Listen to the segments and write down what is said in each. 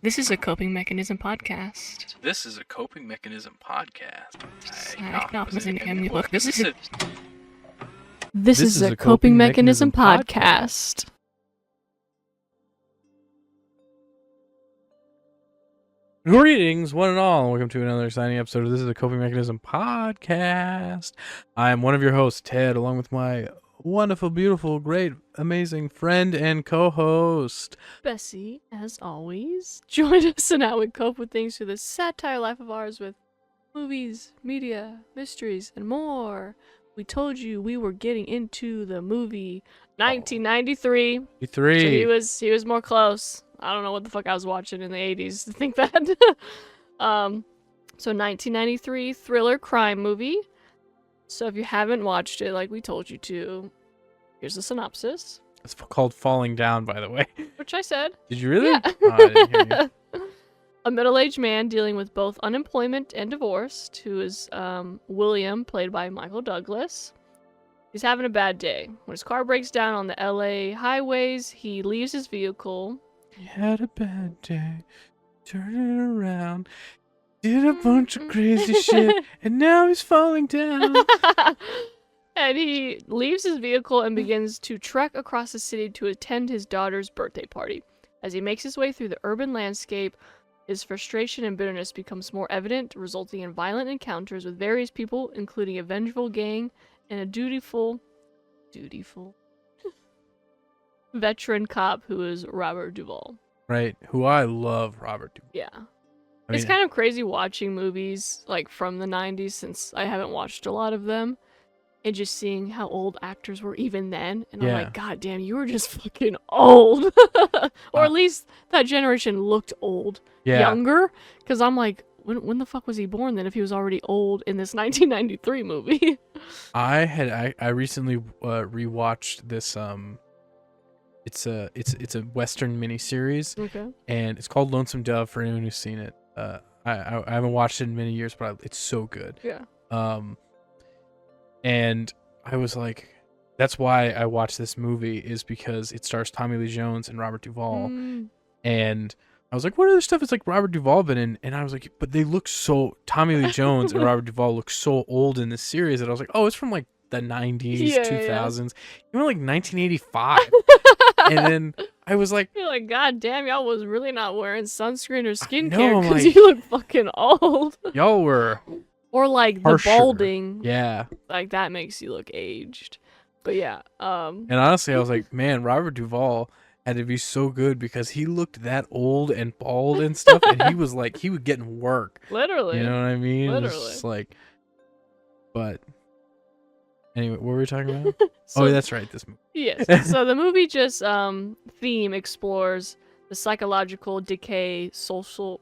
This is a coping mechanism podcast. This is a coping mechanism podcast. This is a coping mechanism podcast. Greetings, one and all, and welcome to another exciting episode of This is a Coping Mechanism podcast. I am one of your hosts, Ted, along with my wonderful, beautiful, great, amazing friend and co-host, Bessie, as always. Join us in how we cope with things through this satire life of ours with movies, media, mysteries, and more. We told you we were getting into the movie 1993. So he was more close. I don't know what the fuck I was watching in the 80s to think that. So 1993 thriller crime movie. So if you haven't watched it like we told you to, here's the synopsis. It's called Falling Down, by the way. Which I said. Did you really? Yeah. Oh, I didn't hear you. A middle-aged man dealing with both unemployment and divorce, who is William, played by Michael Douglas. He's having a bad day. When his car breaks down on the LA highways, he leaves his vehicle. He had a bad day, turned it around, did a bunch of crazy shit, and now he's falling down. And he leaves his vehicle and begins to trek across the city to attend his daughter's birthday party. As he makes his way through the urban landscape, his frustration and bitterness becomes more evident, resulting in violent encounters with various people, including a vengeful gang and a dutiful veteran cop who is Robert Duvall. Right, who I love, Robert Duvall. Yeah. I It's mean, kind of crazy watching movies like from the 90s, since I haven't watched a lot of them, and just seeing how old actors were even then. And I'm Yeah. like, God damn, you were just fucking old. Or at least that generation looked old. yeah. Younger. Because I'm like, when the fuck was he born then if he was already old in this 1993 movie? I recently rewatched this it's a Western miniseries, Okay. and it's called Lonesome Dove for anyone who's seen it. I haven't watched it in many years, but it's so good. Yeah. And I was like, that's why I watched this movie, is because it stars Tommy Lee Jones and Robert Duvall. And I was like, what other stuff is like Robert Duvall been in? And I was like, but they look so, Tommy Lee Jones and Robert Duvall look so old in this series that I was like, oh, it's from like the 90s, Yeah, 2000s, even like 1985. And then I was like, You're like, God damn, y'all was really not wearing sunscreen or know, skincare I'm because like- you look fucking old. y'all were Or like the harsher. balding. Yeah. Like that makes you look aged. But yeah, And honestly, I was like, man, Robert Duvall had to be so good because he looked that old and bald and stuff, and he was like, he was getting work. literally. You know what I mean? It was Literally. just like, but anyway, what were we talking about? So, Oh, that's right, this movie. yes. So the movie just theme explores the psychological decay, social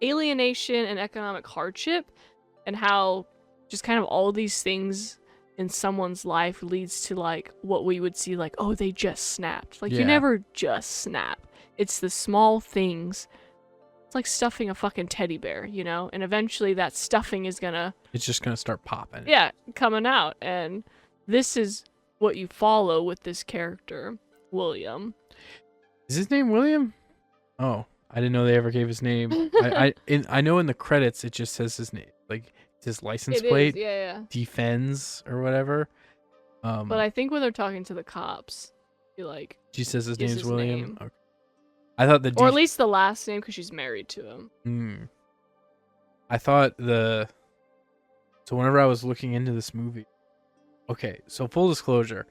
alienation, and economic hardship, and how just kind of all these things in someone's life leads to like what we would see like, oh, they just snapped. Like Yeah. you never just snap. It's the small things. It's like stuffing a fucking teddy bear, you know? And eventually that stuffing is gonna, It's just gonna start popping. yeah, coming out. And this is what you follow with this character, William. Is his name William? Oh, I didn't know they ever gave his name. I know in the credits it just says his name, like it's his license It is, plate, yeah. Defense or whatever. But I think when they're talking to the cops, he like, she says his gives name's his William. name. Okay. I thought the or at least the last name, because she's married to him. I thought so whenever I was looking into this movie, okay, so full disclosure,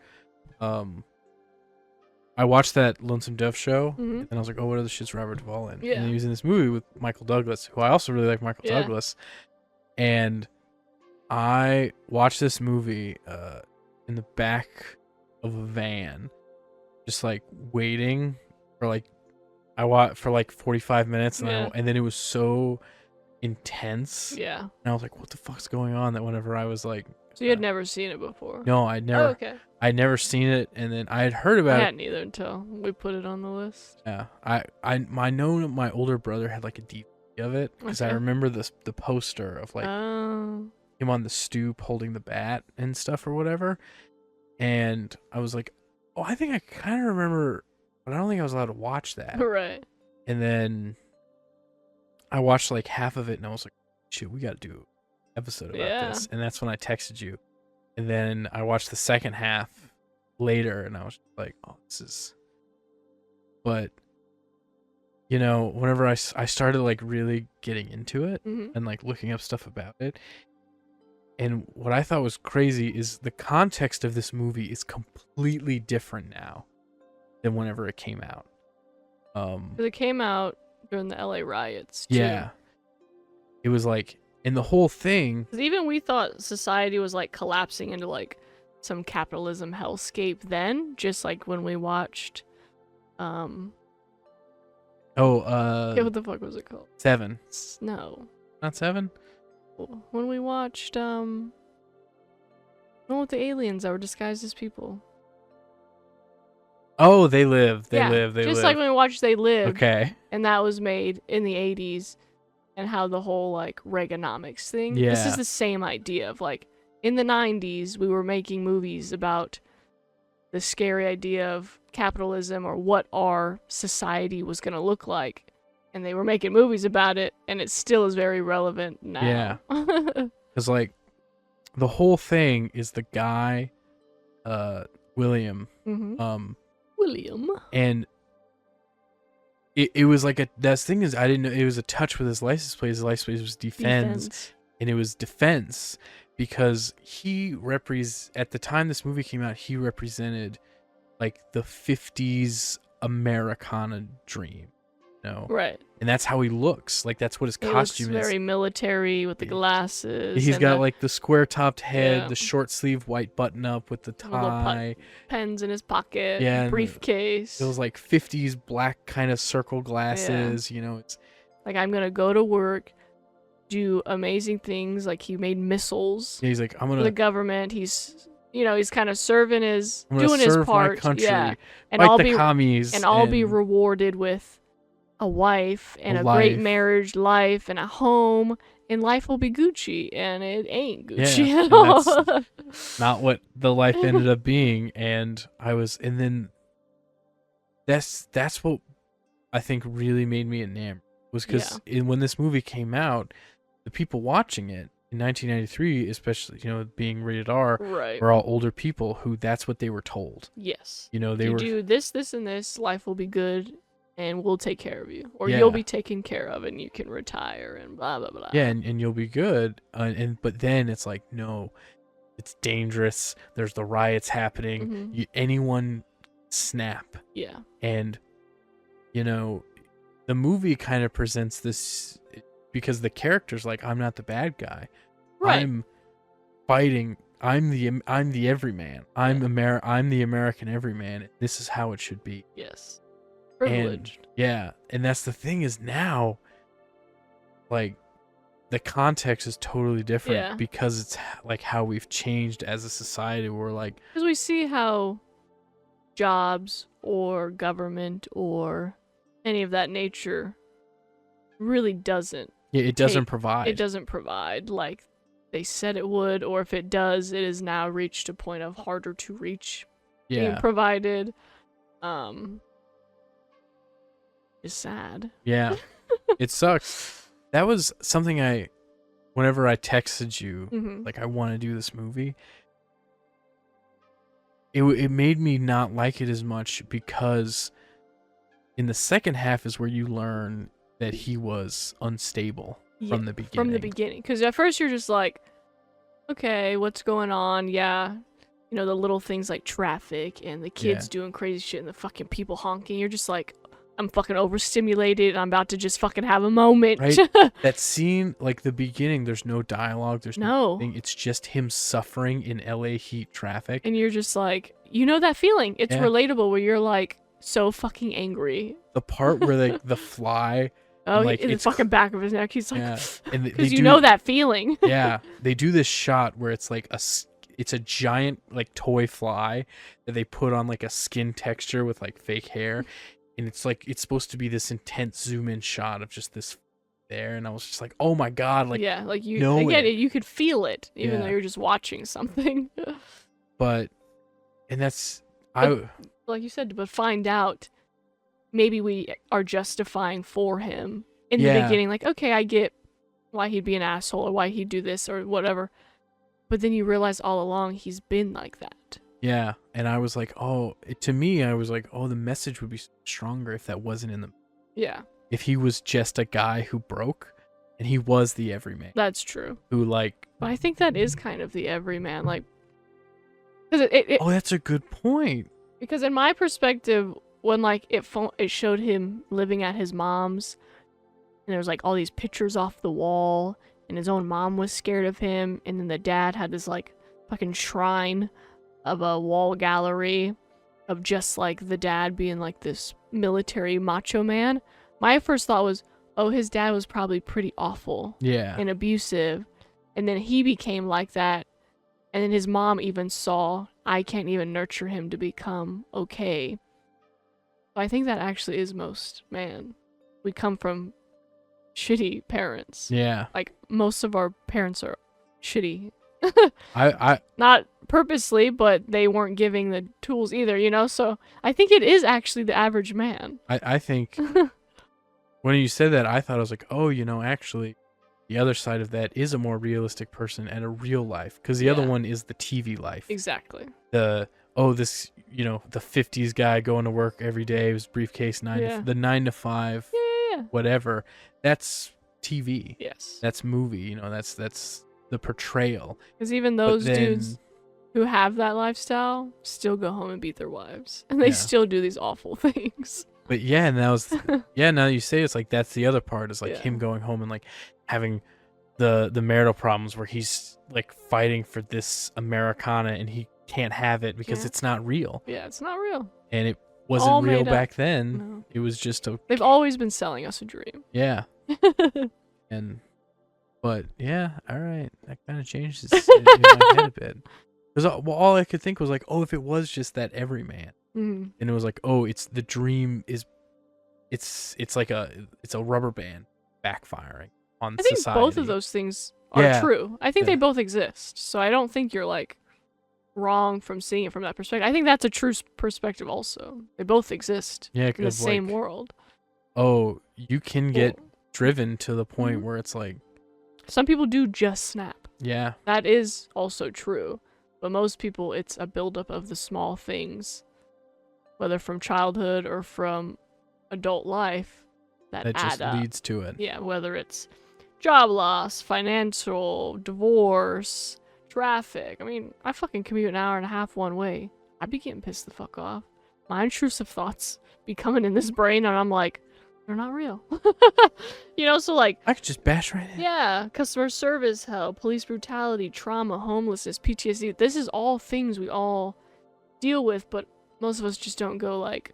I watched that Lonesome Dove show, Mhm. and I was like, oh, what other shit's Robert Duvall in? Yeah. And he was in this movie with Michael Douglas, who I also really like Michael Yeah. Douglas. And I watched this movie in the back of a van, just like waiting for like, I watched for like 45 minutes, and, Yeah. and then it was so intense. Yeah. And I was like, what the fuck's going on? That whenever I was like, So you had never seen it before? no, I'd Oh, never, okay. I'd never seen it. And then I had heard I about it. hadn't either until we put it on the list. Yeah. I know my older brother had like a DVD of it, because I Okay. remember the poster of like Oh. him on the stoop holding the bat and stuff or whatever. And I was like, oh, I think I kind of remember but I don't think I was allowed to watch that. Right. And then I watched like half of it, and I was like, "Shit, we got to do an episode about this." And that's when I texted you. And then I watched the second half later, and I was like, "Oh, this is." But you know, whenever I started like really getting into it and like looking up stuff about it, and what I thought was crazy is the context of this movie is completely different now than whenever it came out. 'Cause it came out during the LA riots, too. Yeah. It was like, and the whole thing. 'Cause even we thought society was like collapsing into like some capitalism hellscape then, just like when we watched, yeah, what the fuck was it called? 7. No. Not 7? When we watched, one with the aliens that were disguised as people. Oh, They Live. They Yeah, Live. They just Live. like when we watched They Live. Okay. And that was made in the 80s, and how the whole like Reaganomics thing. Yeah. This is the same idea of like in the 90s we were making movies about the scary idea of capitalism or what our society was going to look like, and they were making movies about it, and it still is very relevant now. Yeah. Because like the whole thing is the guy, William. William. And it was like that thing is, I didn't know it was a touch with his license plate. His license plate was defense. And it was defense because at the time this movie came out, he represented like the 50s Americana dream. Right. And that's how he looks. Like that's what his costume is. Very military with the glasses. He's got like the square topped head, Yeah. the short sleeve white button up with the tie, pens in his pocket, Yeah, and briefcase. those like 50s black kind of circle glasses. You know, it's like, I'm gonna go to work, do amazing things. Like he made missiles he's like, I'm for the gonna government. He's he's kind of serving his I'm gonna doing his serve part. my country, Yeah, and fight I'll the be commies, and I'll be rewarded with a wife and a great marriage life and a home, and life will be Gucci, and it ain't Gucci Yeah, at and all. that's not what the life ended up being. And then that's what I think really made me enamored, was because when this movie came out, the people watching it in 1993, especially being rated R, Right. were all older people who that's what they were told. Yes. They you were do this, this, and this, life will be good, and we'll take care of you. Or Yeah. you'll be taken care of, and you can retire, and blah, blah, blah. yeah, and you'll be good. But then it's like, no, it's dangerous. There's the riots happening. Anyone snap. Yeah. And the movie kind of presents this because the character's like, I'm not the bad guy. Right. I'm fighting. I'm the everyman. I'm the American everyman. This is how it should be. Yes. Privileged. And that's the thing is now, like, the context is totally different because it's like how we've changed as a society. We're like, because we see how jobs or government or any of that nature really doesn't. Yeah, it doesn't provide. It doesn't provide like they said it would, or if it does, it has now reached a point of harder to reach being provided. It's sad. Yeah, it sucks. That was something whenever I texted you, like I want to do this movie, it made me not like it as much because in the second half is where you learn that he was unstable from the beginning. From the beginning. Because at first you're just like, okay, what's going on? Yeah. The little things like traffic and the kids doing crazy shit and the fucking people honking. You're just like, I'm fucking overstimulated and I'm about to just fucking have a moment. Right? That scene, like the beginning, there's no dialogue. There's nothing. It's just him suffering in LA heat traffic. And you're just like, that feeling. It's relatable where you're like so fucking angry. The part where the fly... Oh, like, in the fucking back of his neck. He's like, because you know that feeling. Yeah, they do this shot where it's like it's a giant like toy fly that they put on like a skin texture with like fake hair, and it's like it's supposed to be this intense zoom in shot of just this there, and I was just like, oh my god, like like you could feel it even though you're just watching something. But that's like you said, but find out maybe we are justifying for him in the Yeah. beginning, like, okay, I get why he'd be an asshole or why he'd do this or whatever. But then you realize all along he's been like that. Yeah. And I was like, oh, to me, I was like, oh, the message would be stronger if that wasn't in the. Yeah, If he was just a guy who broke, and he was the everyman that's true. who like. But I think that is kind of the everyman, like, because Oh, that's a good point. because in my perspective, when like it showed him living at his mom's, and there was like all these pictures off the wall, and his own mom was scared of him, and then the dad had this like fucking shrine of a wall gallery of just like the dad being like this military macho man. My first thought was, oh, his dad was probably pretty awful Yeah. and abusive, and then he became like that, and then his mom even saw, I can't even nurture him to become okay. So I think that actually is most, man, we come from shitty parents. Yeah. Like, most of our parents are shitty. I Not purposely, but they weren't giving the tools either, you know? So I think it is actually the average man. I think when you said that, I thought, I was like, oh, actually, the other side of that is a more realistic person and a real life, because the other Yeah. one is the TV life. Exactly. The this the 50s guy going to work every day, his briefcase, Yeah. the 9 to 5, Yeah. whatever. That's TV. Yes. That's movie. That's the portrayal. Because even But those then, dudes who have that lifestyle still go home and beat their wives. And they Yeah. still do these awful things. but yeah, and that was now you say it's like that's the other part is like Yeah. him going home and like having the marital problems where he's like fighting for this Americana and he can't have it because Yeah. it's not real, Yeah, it's not real. and it All wasn't real made up. back then. No. It was just a They've always been selling us a dream. yeah. But yeah, all right, that kind of changes in my head a bit, because all I could think was like, oh, if it was just that everyman, Mhm. and it was like, oh, it's the dream is, it's like it's a rubber band backfiring on I think society. both of those things are Yeah. true. I think Yeah. they both exist. So I don't think you're like wrong from seeing it from that perspective. I think that's a true perspective also. They both exist Yeah, in the because same like, world. oh, you can get Well, driven to the point Mhm. where it's like, some people do just snap. yeah, That is also true. But most people, it's a buildup of the small things, whether from childhood or from adult life, that that add just up. leads to it. Yeah, whether it's job loss, financial, divorce, traffic. I mean, I fucking commute an hour and a half one way. I'd be getting pissed the fuck off. My intrusive thoughts be coming in this brain, and I'm like, they're not real. So like, I could just bash right in. yeah, customer service hell, police brutality, trauma, homelessness, PTSD. This is all things we all deal with, but most of us just don't go like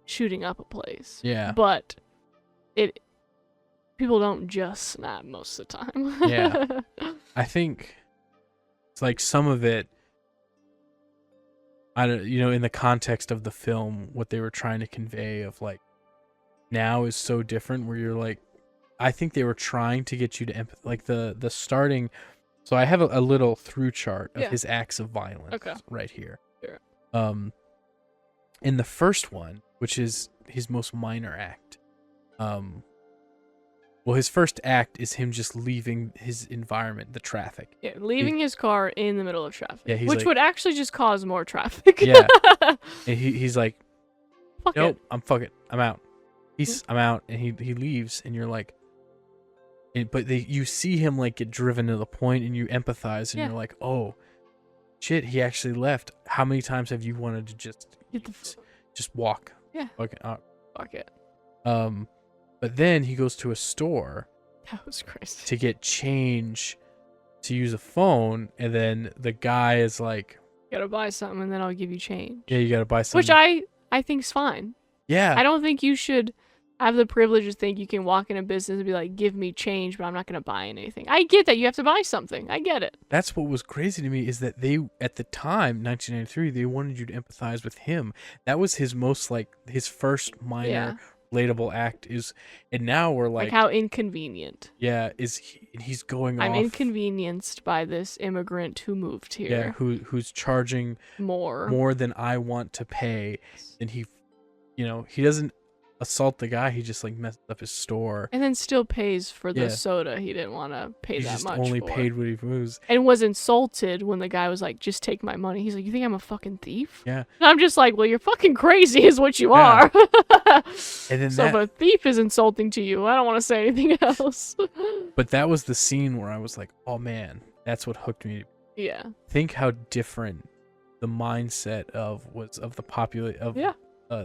shooting up a place. Yeah. But people don't just snap most of the time. Yeah. I think it's like some of it, I don't, in the context of the film, what they were trying to convey of like now is so different, where you're like, I think they were trying to get you to empathize, like the starting. So I have a little through chart of Yeah. his acts of violence Okay. right here. Sure. In the first one, which is his most minor act, well, his first act is him just leaving his environment, the traffic. Yeah, leaving his car in the middle of traffic. Yeah, he's which like- would actually just cause more traffic. Yeah. And he's like, Fuck nope, it. I'm out. I'm out, and he leaves, and you're like, but you see him like get driven to the point, and you empathize, and Yeah. you're like, oh, shit, he actually left. How many times have you wanted to just walk? Yeah. Okay. Fuck it. But then he goes to a store That was crazy. to get change to use a phone, and then the guy is like, Gotta buy something and then I'll give you change. yeah, you gotta buy something. Which I think's fine. yeah. I don't think you should have the privilege to think you can walk in a business and be like, give me change, but I'm not gonna buy anything. I get that you have to buy something. I get it. That's what was crazy to me, is that they, at the time, 1993, they wanted you to empathize with him. That was his most, like, his first minor relatable act is, and now we're Like, like how inconvenient. yeah, he's going I'm off. inconvenienced by this immigrant who moved Yeah, here who's charging more. more than I want to pay, and he doesn't assault the guy. He just like messed up his store. And then still pays for the Yeah. soda he didn't want to pay He that just much only for. paid what he was. And was insulted when the guy was like, just take my money. He's like, you think I'm a fucking thief? Yeah. And I'm just like, well, you're fucking crazy is what you Yeah. are. And then so if a thief is insulting to you, I don't want to say anything else. But that was the scene where I was like, oh man, that's what hooked me. Yeah. Think how different the mindset of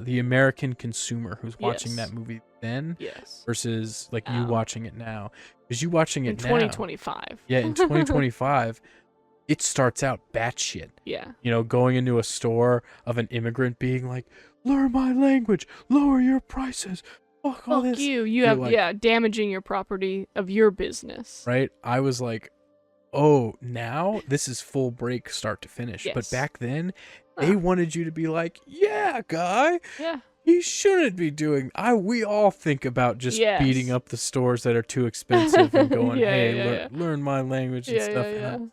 the American consumer who's watching Yes. that movie then Yes. versus like you Now. watching it now. Because you watching it In now. 2025. Yeah, in 2025, it starts out batshit. Yeah. You know, going into a store of an immigrant being like, learn my language, lower your prices, fuck all Fuck this. you. You You're have, like, damaging your property of your business. right? I was like, oh, now this is full break start to finish. Yes. But back then, they wanted you to be like, yeah, guy, Yeah. he shouldn't be doing. We all think about just Yes. beating up the stores that are too expensive and going, Yeah, hey, yeah, learn my language and Yeah, stuff. yeah, And yeah. I'm,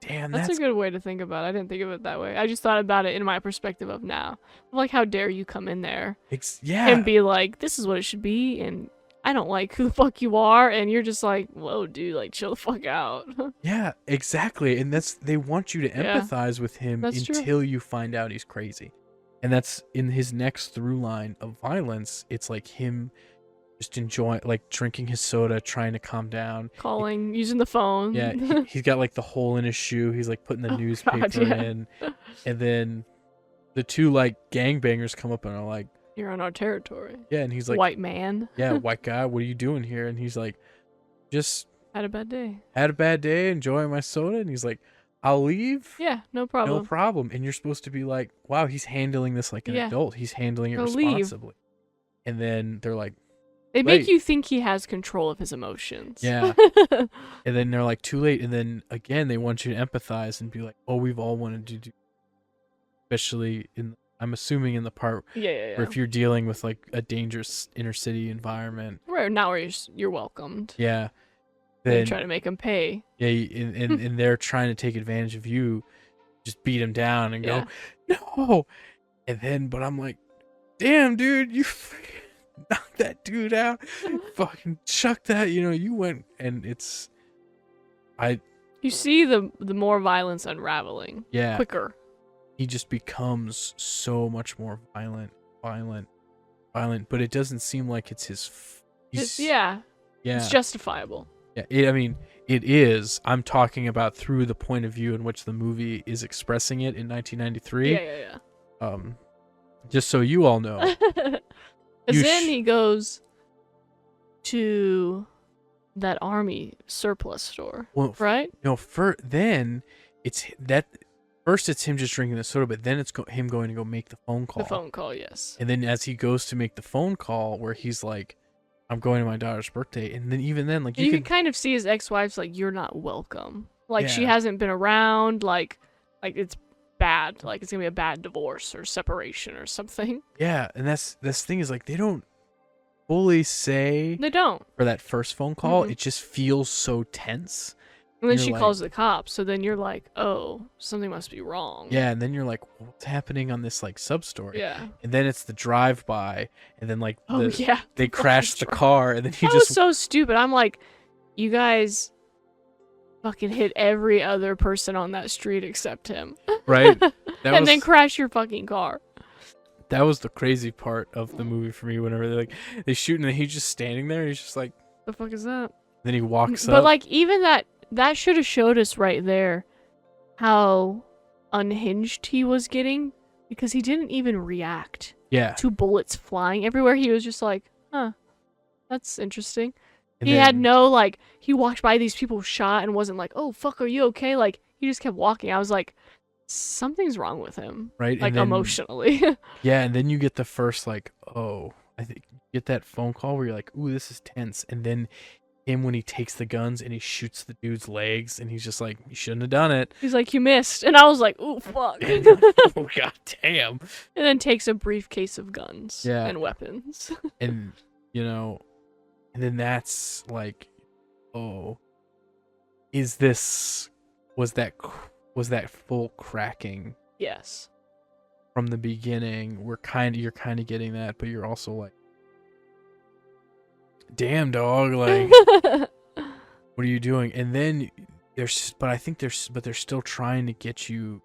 damn, That's a good way to think about it. I didn't think of it that way. I just thought about it in my perspective of now. Like, how dare you come in there yeah. and be like, this is what it should be, and I don't like who the fuck you are, and you're just like, whoa, dude, like, chill the fuck out. Yeah, exactly. And they want you to Yeah, empathize with him that's true. until you find out he's crazy. And that's in his next through line of violence. It's like him just enjoying, like drinking his soda, trying to calm down. Calling, using the phone. Yeah, he's got like the hole in his shoe. He's like putting the Oh, newspaper God, yeah. in. And then the two like gangbangers come up and are like, You're on our territory. yeah. And he's like, White man. yeah, white guy, what are you doing here? And he's like, just Had a bad day. had a bad day, enjoying my soda. And he's like, I'll leave. Yeah, no problem. No problem. And you're supposed to be like, wow, he's handling this like an Yeah. adult. He's handling it Go leave. responsibly. And then they're like, They make Wait. you think he has control of his emotions. yeah. And then they're like, too late. And then again, they want you to empathize and be like, oh, we've all wanted to do, especially I'm assuming in the part yeah. where if you're dealing with like a dangerous inner city environment. Where now you're welcomed. Yeah. They Then, try to make him pay. yeah, and they're trying to take advantage of you, just beat him down and Yeah. go, no. And then, but I'm like, damn, dude, you freaking knocked that dude out. Fucking chuck that, you went, and You see the more violence unraveling. yeah, Quicker. he just becomes so much more violent, but it doesn't seem like it's Yeah. yeah. It's justifiable. Yeah, it is. I'm talking about through the point of view in which the movie is expressing it in 1993. Yeah. Just so you all know. Because then he goes to that army surplus store, Well, right? then it's that. First, it's him just drinking the soda, but then it's him going to go make the phone call. The phone call, yes. And then as he goes to make the phone call, where he's like, "I'm going to my daughter's birthday," and then even then, like You can kind of see his ex-wife's like, "You're not welcome." Like she Yeah. hasn't been around. Like it's bad. Like it's gonna be a bad divorce or separation or something. yeah, and that's thing is like they don't fully say They don't. for that first phone call. Mhm. It just feels so tense. And then You're she like- calls the cops. So then you're like, "Oh, something must be wrong." Yeah, and then you're like, what's happening on this like sub story? Yeah. And then it's the drive by, and then like Oh yeah. they crash the car, and then he That was just so stupid. I'm like, you guys fucking hit every other person on that street except him. right. And then crash your fucking car. That was the crazy part of the movie for me. Whenever they shoot, and then he's just standing there. He's just like, The fuck is that? then he walks But up. like even that should have showed us right there how unhinged he was getting, because he didn't even react yeah, to bullets flying everywhere. He was just like, huh, that's interesting. and He had then- no, like, he walked by these people shot and wasn't like, oh fuck, are you okay? Like he just kept walking. I was like, something's wrong with him, right, and like then- emotionally. Yeah, and then you get the first like, oh, I think you get that phone call where you're like, ooh, this is tense, and then him when he takes the guns and he shoots the dude's legs, and he's just like, you shouldn't have done it. He's like, you missed. And I was like, ooh, fuck. Oh god damn. And then takes a briefcase of guns Yeah. and weapons. And and then that's like, oh, was that full cracking Yes. from the beginning, you're kind of getting that, but you're also like, damn dog, like what are you doing? And then they're still trying to get you.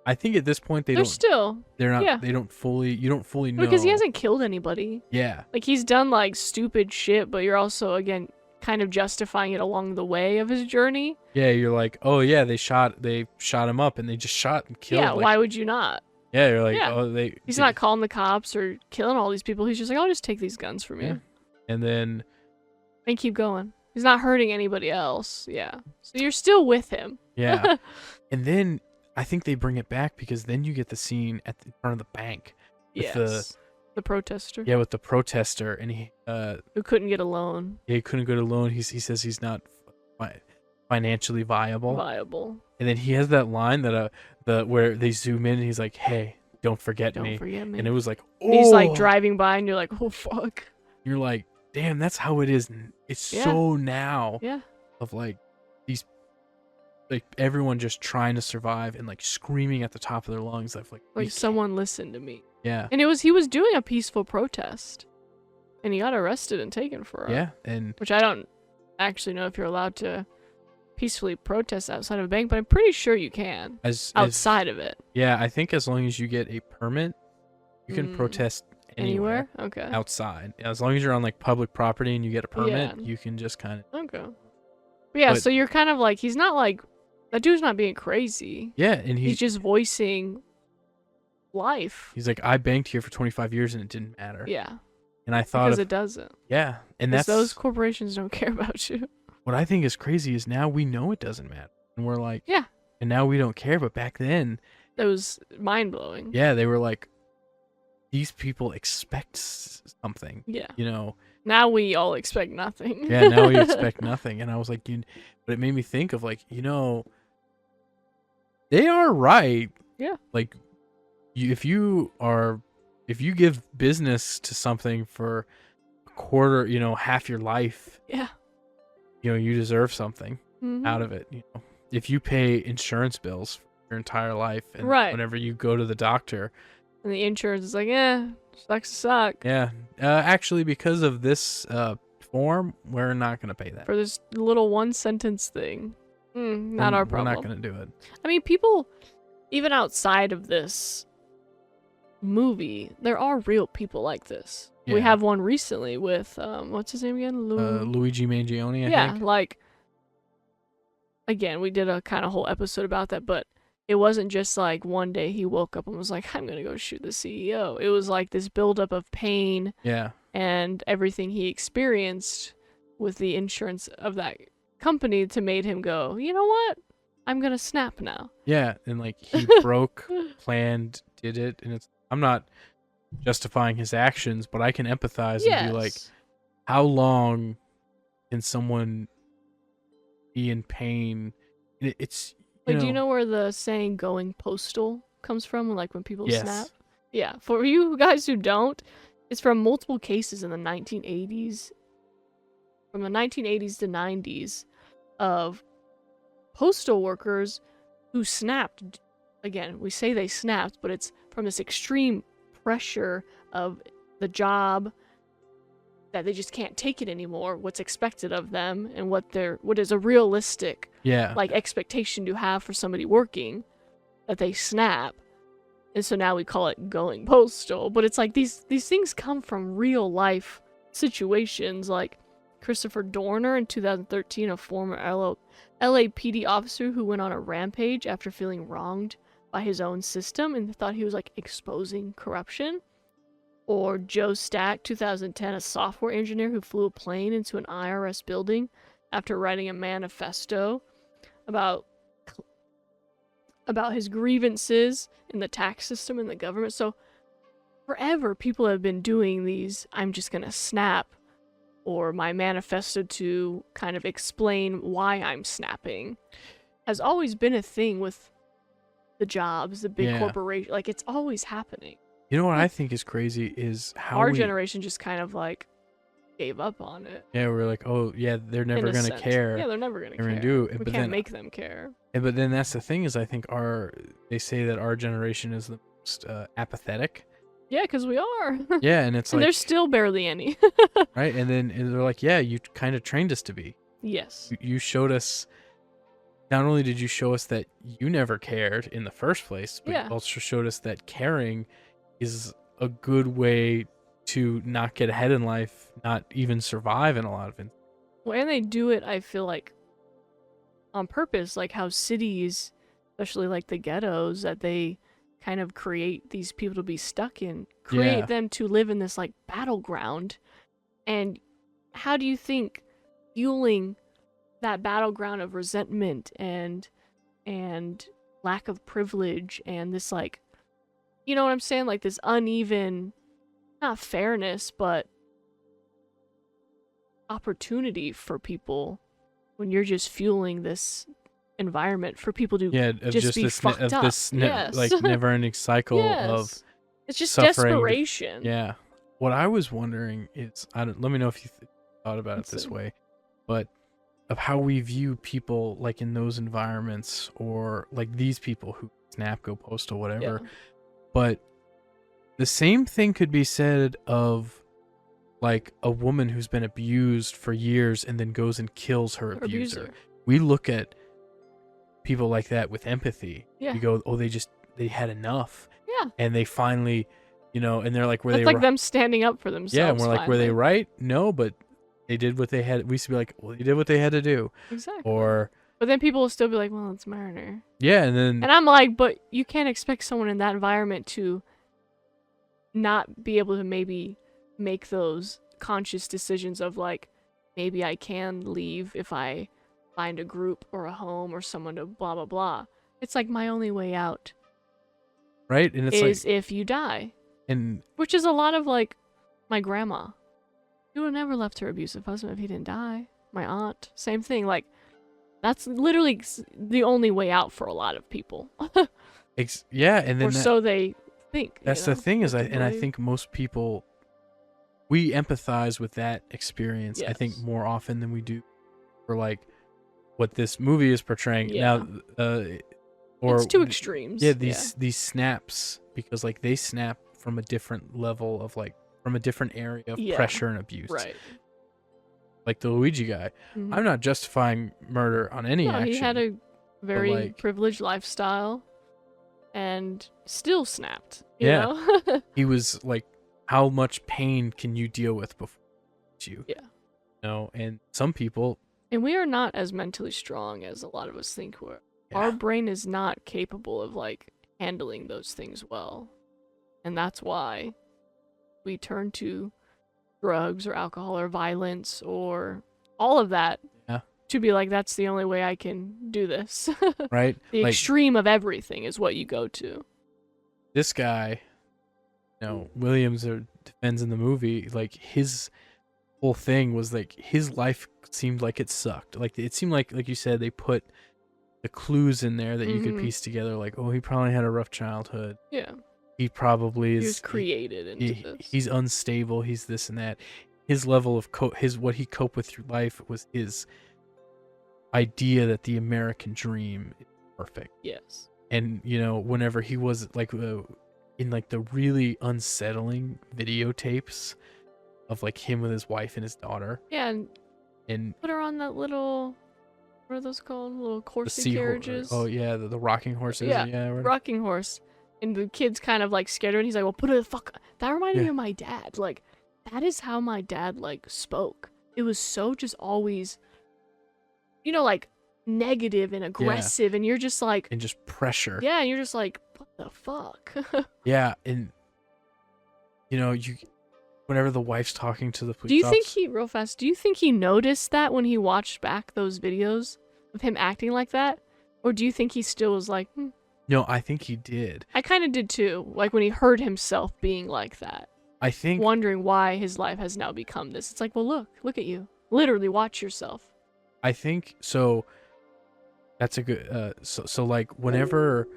I think at this point They're not. Yeah. They don't fully. You don't fully know Because he hasn't killed anybody. Yeah. Like he's done like stupid shit, but you're also again kind of justifying it along the way of his journey. Yeah, you're like, oh yeah, they shot him up, and they just shot and killed. Yeah, why would you not? Yeah, you're like, Yeah. oh He's not calling the cops or killing all these people. He's just like, I'll just take these guns from you. And then and keep going. He's not hurting anybody else. Yeah. So you're still with him. Yeah. And then I think they bring it back because then you get the scene at the front of the bank with the protester. Yeah, with the protester, and he who couldn't get a loan. Yeah, he couldn't get a loan. He says he's not financially viable. And then he has that line that where they zoom in and he's like, "Hey, don't forget me." And it was like, oh. He's like driving by and you're like, "Oh fuck." You're like, "Damn, that's how it is." It's so now. Yeah. Of like these, like everyone just trying to survive and like screaming at the top of their lungs of like someone listen to me. Yeah. And he was doing a peaceful protest. And he got arrested and taken for it. Yeah, which I don't actually know if you're allowed to peacefully protest outside of a bank, but I'm pretty sure you can outside of it. Yeah, I think as long as you get a permit, you can protest anywhere. Okay. Outside, as long as you're on like public property and you get a permit, you can just kind of. Okay. But yeah, so you're kind of like, he's not like, that dude's not being crazy. Yeah, and he's just voicing life. He's like, I banked here for 25 years and it didn't matter. Yeah. And I thought because it doesn't. Yeah, and that's those corporations don't care about you. What I think is crazy is now we know it doesn't matter, and we're like, yeah, and now we don't care. But back then, it was mind blowing. Yeah, they were like, these people expect something. Yeah, you know. Now we all expect nothing. Yeah, now we expect nothing, and I was like, but it made me think of like, they are right. Yeah, like, if you give business to something for a quarter, half your life. Yeah. You deserve something out of it. If you pay insurance bills for your entire life, and whenever you go to the doctor, and the insurance is like, sucks to suck. Yeah, actually, because of this form, we're not gonna pay that for this little one sentence thing. Not our problem. We're not gonna do it. I mean, people, even outside of this movie, there are real people like this. Yeah. We have one recently with what's his name again? Luigi Mangione, I think. Like, again, we did a kind of whole episode about that, but it wasn't just like one day he woke up and was like, I'm gonna go shoot the CEO. It was like this buildup of pain, and everything he experienced with the insurance of that company to made him go, you know what, I'm gonna snap now. Yeah, and like he broke, planned, did it, and I'm not justifying his actions, but I can empathize and be like, how long can someone be in pain? It's do you know where the saying "going postal" comes from? Like when people snap. Yeah, for you guys who don't, it's from multiple cases in the 1980s, from the 1980s to 90s, of postal workers who snapped. Again, we say they snapped, but it's from this extreme pressure of the job that they just can't take it anymore, what's expected of them, and what is a realistic like expectation to have for somebody working, that they snap. And so now we call it going postal, but it's like these things come from real life situations. Like Christopher Dorner in 2013, a former LAPD officer who went on a rampage after feeling wronged by his own system and thought he was like exposing corruption. Or Joe Stack, 2010, a software engineer who flew a plane into an IRS building after writing a manifesto about his grievances in the tax system and the government. So forever people have been doing these, I'm just gonna snap, or my manifesto to kind of explain why I'm snapping, has always been a thing with the jobs, the big corporation. Like, it's always happening. You know what I think is crazy is how our generation just kind of like gave up on it. Yeah, we're like, oh yeah, they're never gonna care. Yeah, they're never gonna care. Gonna do it, we can't make them care. But then that's the thing is, I think they say that our generation is the apathetic. Yeah, because we are. Yeah, and it's And like there's still barely any. right, and they're like, yeah, you kind of trained us to be. Yes. You showed us. Not only did you show us that you never cared in the first place, but Yeah. you also showed us that caring is a good way to not get ahead in life, not even survive in a lot of instances. Well, and they do it, I feel like, on purpose, like how cities, especially like the ghettos, that they kind of create these people to be stuck in, create Yeah. them to live in this like battleground. And how do you think fueling that battleground of resentment and lack of privilege and this like, you know what I'm saying, like this uneven, not fairness, but opportunity for people when you're just fueling this environment for people to Yeah, of just be this fucked up. Yes. like never-ending cycle of Yes. It's just suffering. desperation. Yeah. What I was wondering is, let me know if you thought about it this way, but of how we view people like in those environments, or like these people who snap, go postal, whatever. Yeah. But the same thing could be said of like a woman who's been abused for years and then goes and kills her abuser. We look at people like that with empathy. Yeah. We go, oh, they had enough. Yeah. And they finally, and they're like, That's like them standing up for themselves. Yeah, and we're like, were they right? No, but they did what they had. We used to be like, well, they did what they had to do. Exactly. But then people will still be like, well, it's murder. Yeah, and I'm like, but you can't expect someone in that environment to not be able to maybe make those conscious decisions of like, maybe I can leave if I find a group or a home or someone to blah blah blah. It's like my only way out. Right, and it's is if you die, and which is a lot of like my grandma. She would have never left her abusive husband if he didn't die. My aunt, same thing. Like, that's literally the only way out for a lot of people. Yeah, and then so they think. That's the thing is, I think most people, we empathize with that experience. Yes. I think more often than we do for like what this movie is portraying. Yeah. Now, or it's two extremes. Yeah, these snaps, because like they snap from a different level of like, from a different area of pressure and abuse. Right. Like the Luigi guy. Mm-hmm. I'm not justifying murder on any action. He had a very like, privileged lifestyle and still snapped. You know? He was like, how much pain can you deal with before you? Yeah. And some people. And we are not as mentally strong as a lot of us think we're. Yeah. Our brain is not capable of like handling those things well. And that's why we turn to drugs or alcohol or violence or all of that to be like, that's the only way I can do this. Right? The extreme of everything is what you go to. This guy, Williams defends in the movie, like his whole thing was like his life seemed like it sucked. Like it seemed like you said, they put the clues in there that you could piece together. Like, oh, he probably had a rough childhood. Yeah. He probably is. He was created into this. He's unstable. He's this and that. His level of what he coped with through life was his idea that the American dream is perfect. Yes. And whenever he was like in like the really unsettling videotapes of like him with his wife and his daughter. Yeah, and put her on that little, what are those called? Little horsey carriages. Oh yeah, the rocking horses. Yeah, rocking horse. And the kid's kind of like scared of it. And he's like, well, put it the fuck. That reminded me of my dad. Like, that is how my dad like spoke. It was so just always, like negative and aggressive. And you're just like. And just pressure. Yeah, and you're just like, what the fuck? Yeah, and whenever the wife's talking to the police do you think he noticed that when he watched back those videos of him acting like that? Or do you think he still was like, No, I think he did. I kind of did too. Like when he heard himself being like that. I think. Wondering why his life has now become this. It's like, well, look at you. Literally watch yourself. I think so. That's a good. So like whenever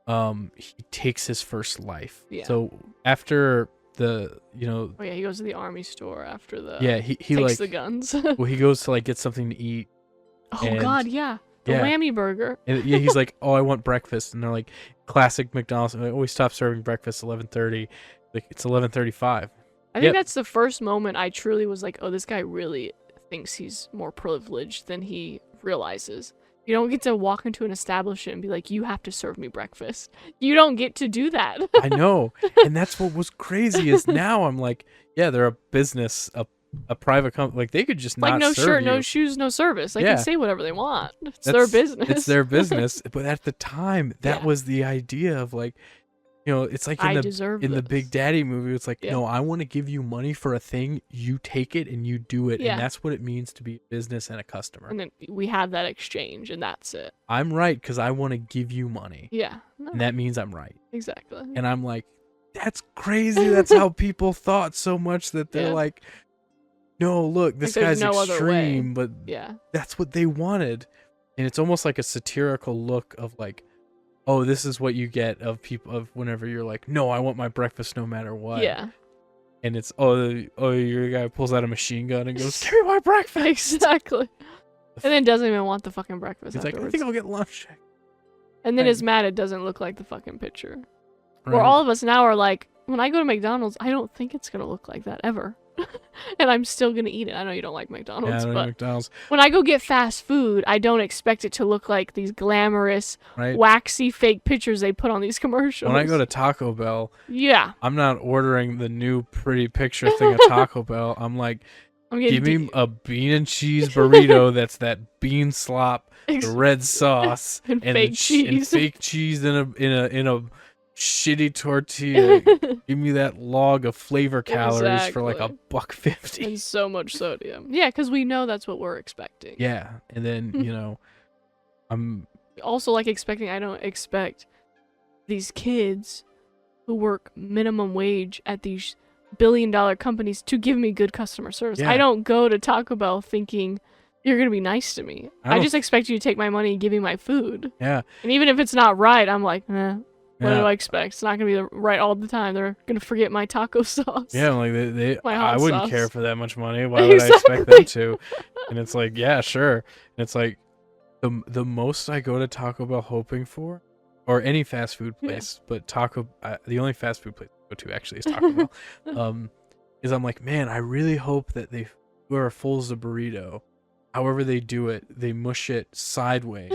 he takes his first life. Yeah. So after the Oh yeah, he goes to the army store after the. Yeah, he takes like the guns. Well, he goes to like get something to eat. Oh God, yeah. the whammy burger. And yeah, he's like, oh, I want breakfast. And they're like, classic McDonald's. And like, oh, we stopped serving breakfast 11:30. Like, it's 11:35. I think that's the first moment I truly was like, oh, this guy really thinks he's more privileged than he realizes. You don't get to walk into an establishment and be like, you have to serve me breakfast. You don't get to do that. I know. And that's what was crazy is now I'm like, yeah, they're a business, a private company. Like, they could just like, not no serve shirt, you. no shoes, no service. They Yeah. can say whatever they want. It's their business. It's their business. But at the time, that was the idea of like, you know, it's like in the Big Daddy movie, it's like, no, I want to give you money for a thing, you take it and you do it. And that's what it means to be a business and a customer. And then we have that exchange and that's it. I'm right because I want to give you money. Yeah. No. And that means I'm right. Exactly. And I'm like, that's crazy. That's how people thought so much that they're like, no, look, this guy's extreme, but that's what they wanted. And it's almost like a satirical look of like, oh, this is what you get of people of whenever you're like, no, I want my breakfast no matter what. Yeah. And it's, your guy pulls out a machine gun and goes, give me my breakfast. Exactly. And then doesn't even want the fucking breakfast. He's afterwards. like, I think I'll get lunch. And then is mad it doesn't look like the fucking picture. Right. Where all of us now are like, when I go to McDonald's, I don't think it's going to look like that ever. And I'm still going to eat it. I know you don't like McDonald's, I don't but eat McDonald's. When I go get fast food, I don't expect it to look like these glamorous, waxy, fake pictures they put on these commercials. When I go to Taco Bell, I'm not ordering the new pretty picture thing at Taco Bell. I'm like, give me a bean and cheese burrito that's that bean slop, the red sauce, and fake cheese. And fake cheese in a shitty tortilla. Give me that log of flavor calories for like $1.50 and so much sodium. Yeah, because we know that's what we're expecting. Yeah, and then you know, I'm also like expecting. I don't expect these kids who work minimum wage at these billion-dollar companies to give me good customer service. I don't go to Taco Bell thinking you're gonna be nice to me. I just expect you to take my money and give me my food. Yeah, and even if it's not right, I'm like, what do I expect? It's not gonna be right all the time. They're gonna forget my taco sauce. Yeah, like they I wouldn't sauce. care for that much money. Why would I expect them to? And it's like, yeah, sure. And it's like the most I go to Taco Bell hoping for, or any fast food place, but the only fast food place I go to actually is Taco Bell. Is I'm like, man, I really hope that whoever folds the burrito, however they do it, they mush it sideways.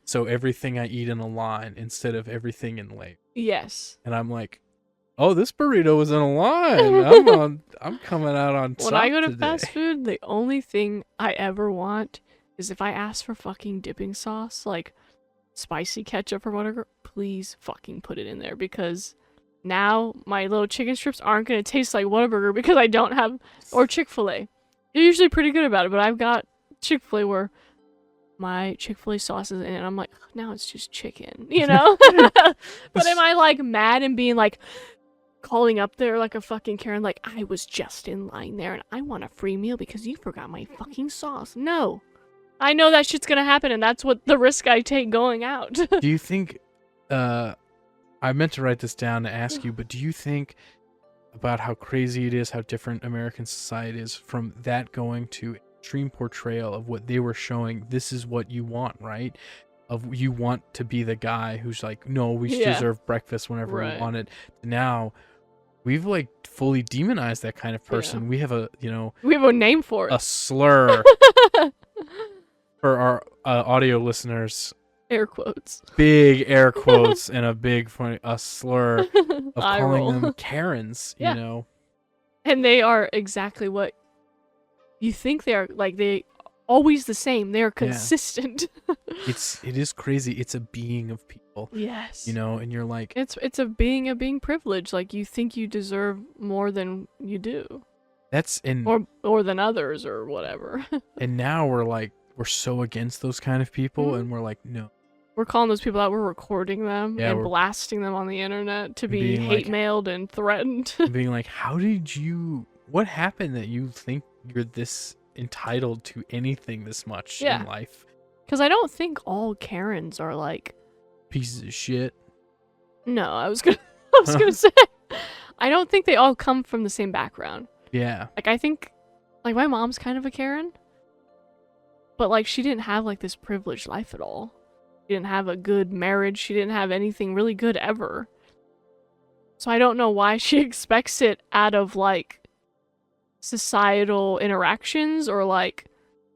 So everything I eat in a line instead of everything in lane. Yes. And I'm like, oh, this burrito was in a line. I'm coming out on top. When I go to today. fast food, the only thing I ever want is if I ask for fucking dipping sauce, like spicy ketchup or whatever, please fucking put it in there, because now my little chicken strips aren't gonna taste like Whataburger because I don't have, or Chick-fil-A. They're usually pretty good about it, but I've got Chick-fil-A where my Chick-fil-A sauce is in it, and I'm like, now it's just chicken, you know? But am I like mad and being like, calling up there like a fucking Karen, like, I was just in line there and I want a free meal because you forgot my fucking sauce? No. I know that shit's gonna happen, and that's what the risk I take going out. Do you think, I meant to write this down to ask you, but do you think about how crazy it is, how different American society is from that going to extreme portrayal of what they were showing? This is what you want, right? Of you want to be the guy who's like, no, we deserve breakfast whenever we want it. Now we've like fully demonized that kind of person. We have we have a name for it, a slur. For our audio listeners, air quotes, big air quotes, and a big a slur of calling them Karens, you know. And they are exactly what you think they are. Like, they always the same. They are consistent. It is crazy. It's a being of people. Yes. You know, and you're like, it's a being privileged. Like, you think you deserve more than you do. Or than others or whatever. And now we're so against those kind of people, and we're like, no. We're calling those people out. We're recording them and blasting them on the internet to be hate-mailed and threatened. Being like, what happened that you think you're this entitled to anything this much in life? Because I don't think all Karens are like pieces of shit. No, I was gonna say, I don't think they all come from the same background. Yeah. Like, I think, like, my mom's kind of a Karen. But like she didn't have like this privileged life at all. She didn't have a good marriage. She didn't have anything really good ever. So I don't know why she expects it out of like societal interactions or like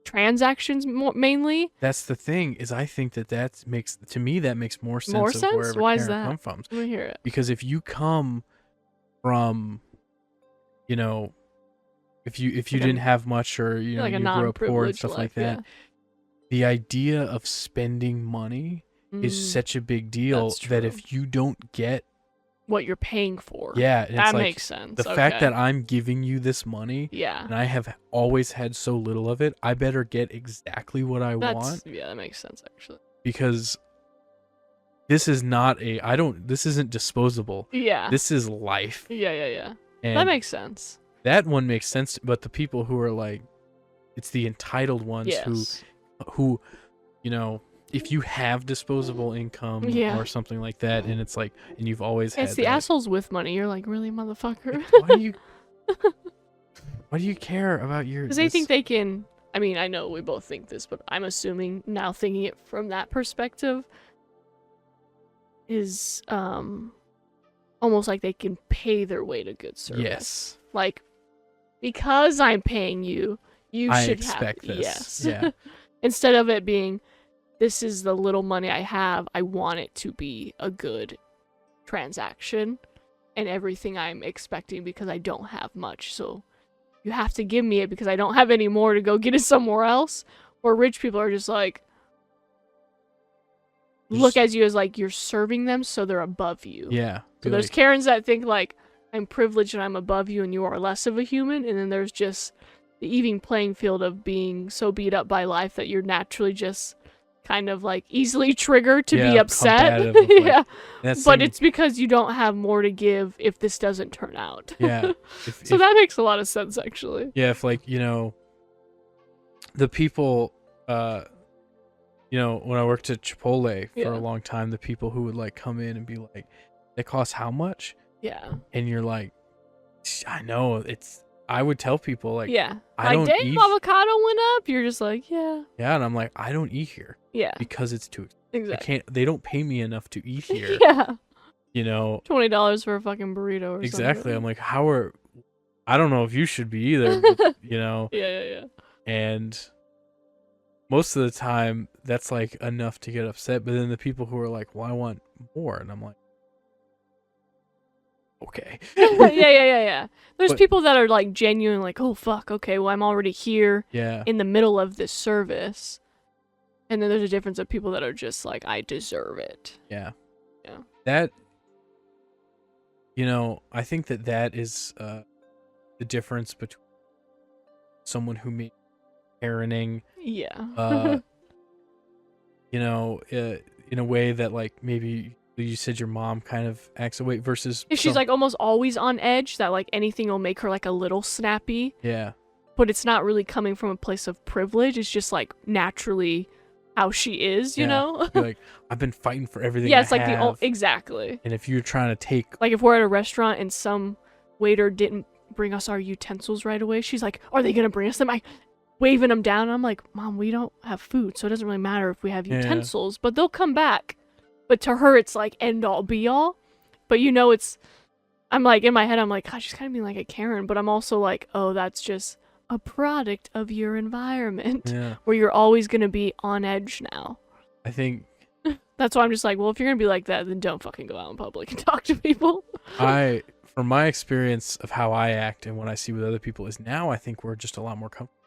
transactions mainly. That's the thing, is I think that makes, to me, that makes more sense More of sense? wherever Why is Karen that? come from. Let me hear it. Because if you come from, you know, if you Like didn't have much, or you know, like a you grew up poor and non-privileged stuff life, like that, the idea of spending money is such a big deal That's that true. if you don't get what you're paying for. Yeah, and That it's like makes sense. the fact that I'm giving you this money, Yeah. and I have always had so little of it, I better get exactly what I want, Yeah, that makes sense actually. because this is not this isn't disposable. Yeah. This is life. Yeah. And That makes sense. that one makes sense, but the people who are like, it's the entitled ones Yes. who, you know, if you have disposable income or something like that, and it's like, and you've always had It's the that, assholes with money. You're like, really, motherfucker? why do you care about your? Because they think they can. I mean, I know we both think this, but I'm assuming now, thinking it from that perspective, is almost like they can pay their way to good service. Yes. Like, because I'm paying you, you should expect have this. Yes. Yeah. Instead of it being, this is the little money I have, I want it to be a good transaction and everything I'm expecting because I don't have much. So you have to give me it because I don't have any more to go get it somewhere else. Or rich people are just like, look at you as like you're serving them, so they're above you. Yeah. So there's Karens that think like, I'm privileged and I'm above you and you are less of a human. And then there's just the even playing field of being so beat up by life that you're naturally just kind of like easily triggered to be upset. Yeah. But it's because you don't have more to give if this doesn't turn out. Yeah. So that makes a lot of sense actually. Yeah, if like, you know, the people, you know, when I worked at Chipotle for a long time, the people who would like come in and be like, it costs how much? Yeah. And you're like, I know, I would tell people like, I like, don't dang, eat. avocado went up. You're just like, yeah. Yeah, and I'm like, I don't eat here. Yeah. Because it's too Exactly. I can't, they don't pay me enough to eat here. Yeah. You know, $20 for a fucking burrito or exactly. something. I'm like, I don't know if you should be either, but, you know. Yeah. And most of the time that's like enough to get upset, but then the people who are like, well, I want more, and I'm like, okay. Yeah. There's people that are like genuine, like, oh fuck, okay, well I'm already here in the middle of this service. And then there's a difference of people that are just like, I deserve it. Yeah. Yeah. You know, I think that is the difference between someone who makes parenting, Yeah. you know, in a way that like maybe you said your mom kind of acts away versus if she's like almost always on edge, that like anything will make her like a little snappy. Yeah. But it's not really coming from a place of privilege. It's just like naturally how she is, you know? Like, I've been fighting for everything. Yeah, it's like exactly. And if you're trying to take, like, if we're at a restaurant and some waiter didn't bring us our utensils right away, she's like, are they gonna bring us them? I waving them down. And I'm like, Mom, we don't have food, so it doesn't really matter if we have utensils, but they'll come back. But to her, it's like end all be all. But you know, I'm like, in my head, I'm like, God, she's kind of being like a Karen, but I'm also like, oh, that's just a product of your environment where you're always going to be on edge now. I think that's why I'm just like, well, if you're going to be like that, then don't fucking go out in public and talk to people. From my experience of how I act and what I see with other people is now I think we're just a lot more comfortable.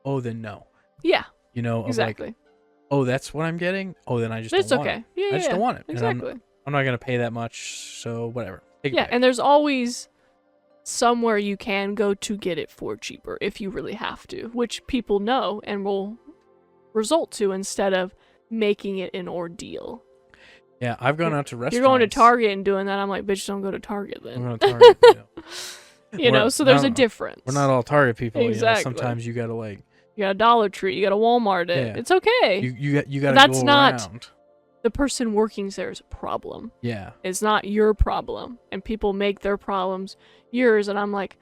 Oh, then no. Yeah. You know, exactly. Like, oh, that's what I'm getting? Oh, then I just it's don't want okay. it. Yeah, I just don't want it. Exactly. And I'm not going to pay that much, so whatever. Take it back. And there's always somewhere you can go to get it for cheaper if you really have to, which people know and will result to instead of making it an ordeal. Yeah, I've gone out to restaurants. You're going to Target and doing that. I'm like, bitch, don't go to Target then. I'm going to Target, you know, so there's a difference. We're not all Target people. Exactly. You know, sometimes you got to like. You got a Dollar Tree, you got a Walmart. It's okay. You got to go That's not around. The person working there's problem. Yeah. It's not your problem. And people make their problems yours. And I'm like,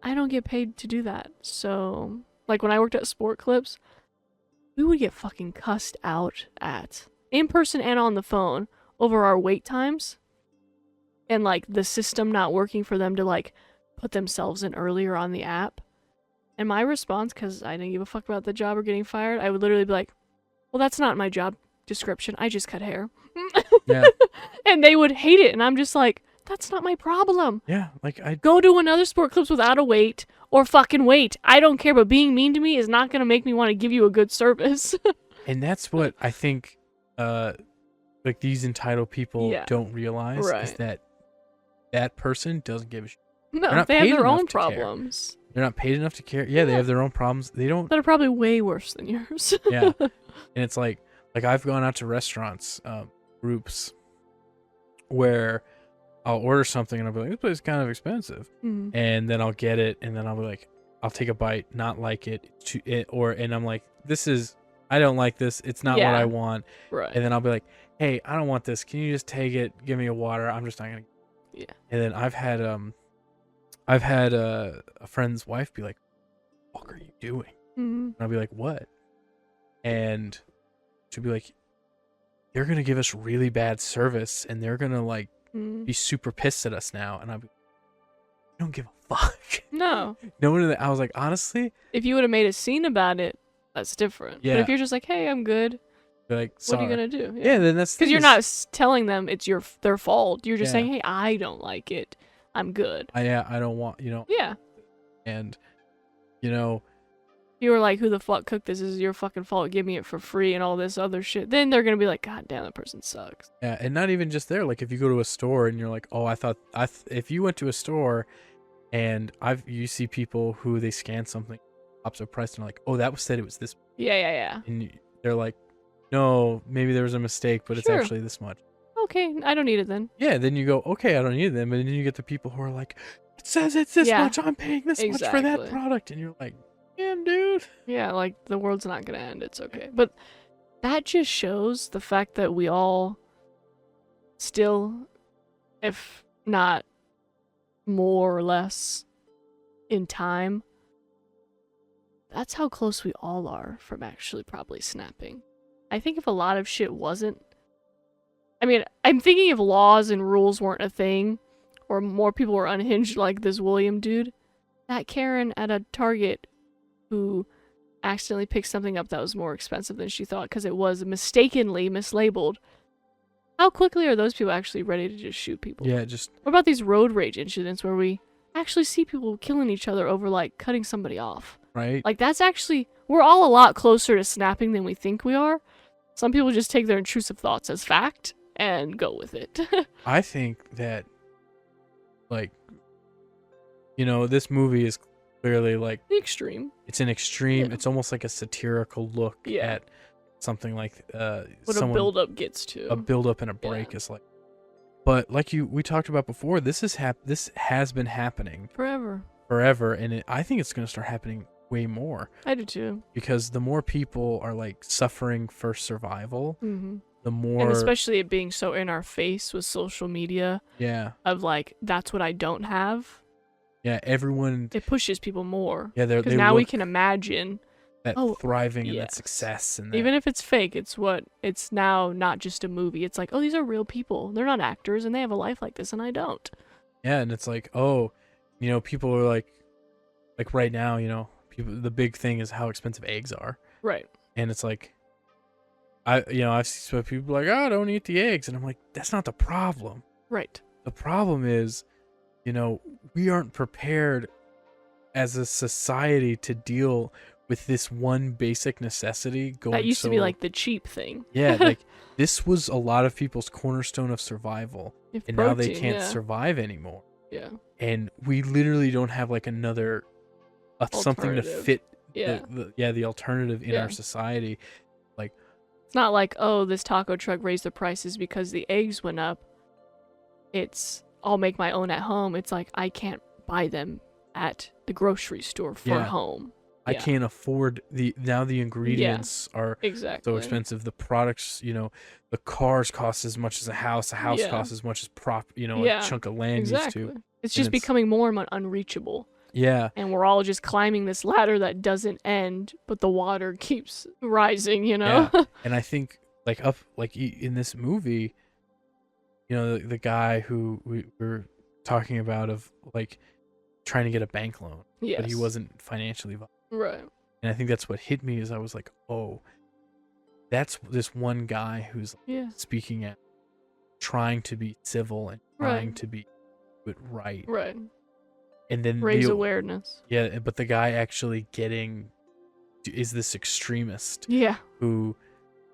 I don't get paid to do that. So, like when I worked at Sport Clips, we would get fucking cussed out at, in person and on the phone, over our wait times. And, like, the system not working for them to, like, put themselves in earlier on the app. And my response, because I didn't give a fuck about the job or getting fired, I would literally be like, well, that's not my job description. I just cut hair. Yeah. And they would hate it. And I'm just like, that's not my problem. Yeah, like I Go do another sport clips without a wait or fucking wait. I don't care, but being mean to me is not going to make me want to give you a good service. and that's what I think like these entitled people Yeah. don't realize is Right. that that person doesn't give a shit. No, not they have paid their enough own to care. problems They're not paid enough to care. Yeah, they Yeah. have their own problems. They don't. that are probably way worse than yours. Yeah, and it's like I've gone out to restaurants, groups, where I'll order something and I'll be like, this place is kind of expensive, Mhm. and then I'll get it, and then I'll be like, I'll take a bite, not like it, and I'm like, I don't like this. It's not what Yeah. I want, Right. and then I'll be like, hey, I don't want this. Can you just take it? Give me a water. I'm just not gonna. Yeah. And then I've had a friend's wife be like, what are you doing? Mhm. And I'll be like, what? And she'll be like, they're going to give us really bad service and they're going to like Mhm. be super pissed at us now. And I'll be like, I don't give a fuck. No. No one, I was like, honestly, If you would have made a scene about it, that's different. Yeah. But if you're just like, hey, I'm good, be like, what sorry. are you going to do? Yeah, then that's the Because thing you're is- not telling them it's their fault. You're just Yeah. saying, hey, I don't like it. I'm good. I don't want, Yeah. and, you know, If you were like, who the fuck cooked this? This is your fucking fault. Give me it for free and all this other shit. Then they're going to be like, God damn, that person sucks. yeah, and not even just there. Like if you go to a store and you're like, oh, if you went to a store and you see people who they scan something, pops a price, and they're like, oh, that was said it was this. Yeah. And they're like, no, maybe there was a mistake, but it's Sure. actually this much. Okay, I don't need it then. Yeah, then you go, okay, I don't need them. And then you get the people who are like, it says it's this Yeah. much, I'm paying this much for that Exactly. product. And you're like, damn, dude. Yeah, like the world's not going to end. It's okay. But that just shows the fact that we all still, if not more or less in time, that's how close we all are from actually probably snapping. I think if a lot of shit wasn't, I mean, I'm thinking if laws and rules weren't a thing, or more people were unhinged like this William dude, that Karen at a Target who accidentally picked something up that was more expensive than she thought because it was mistakenly mislabeled. How quickly are those people actually ready to just shoot people? Yeah, just, What about these road rage incidents where we actually see people killing each other over, like, cutting somebody off? right? Like, that's actually, we're all a lot closer to snapping than we think we are. Some people just take their intrusive thoughts as fact and go with it. I think that, like, this movie is clearly like, The extreme. it's an extreme, Yeah. it's almost like a satirical look Yeah. at something like What a build-up gets to. a build up and a break Yeah. is like. But like we talked about before, this has been happening Forever. forever, and I think it's going to start happening way more I do too. because the more people are like suffering for survival, Mm-hmm. the more And especially it being so in our face with social media yeah of like, that's what I don't have. everyone It pushes people more. yeah Because they now we look can imagine, at oh, thriving and that yes. success and that, even if it's fake, it's now not just a movie. It's like, oh, these are real people. They're not actors and they have a life like this and I don't. yeah, and it's like, oh, people are like right now, people, the big thing is how expensive eggs are, Right. and it's like I've seen some people like, oh, don't eat the eggs, and I'm like, that's not the problem. Right. The problem is, we aren't prepared as a society to deal with this one basic necessity going. That used to be so- like the cheap thing. yeah, like this was a lot of people's cornerstone of survival, If and now they protein, can't yeah. survive anymore. Yeah. And we literally don't have like another something to Alternative. fit Yeah. the alternative in Yeah. our society. It's not like, oh, this taco truck raised the prices because the eggs went up. It's, I'll make my own at home. It's like, I can't buy them at the grocery store for Yeah. home. I Yeah. can't afford the ingredients are Exactly. so expensive. The products, the cars cost as much as a house. A house Yeah. costs as much as Yeah, a chunk of land Exactly. used to. It's And just it's- becoming more and more unreachable. Yeah. And we're all just climbing this ladder that doesn't end, but the water keeps rising, you know? Yeah. And I think in this movie, the guy who we were talking about of like trying to get a bank loan, but he Yes. wasn't financially viable. Right. And I think that's what hit me is I was like, oh, that's this one guy who's Yeah. speaking at trying to be civil and trying to be do it right. Right. And then Raise awareness. Yeah, but the guy actually is this extremist Yeah. who,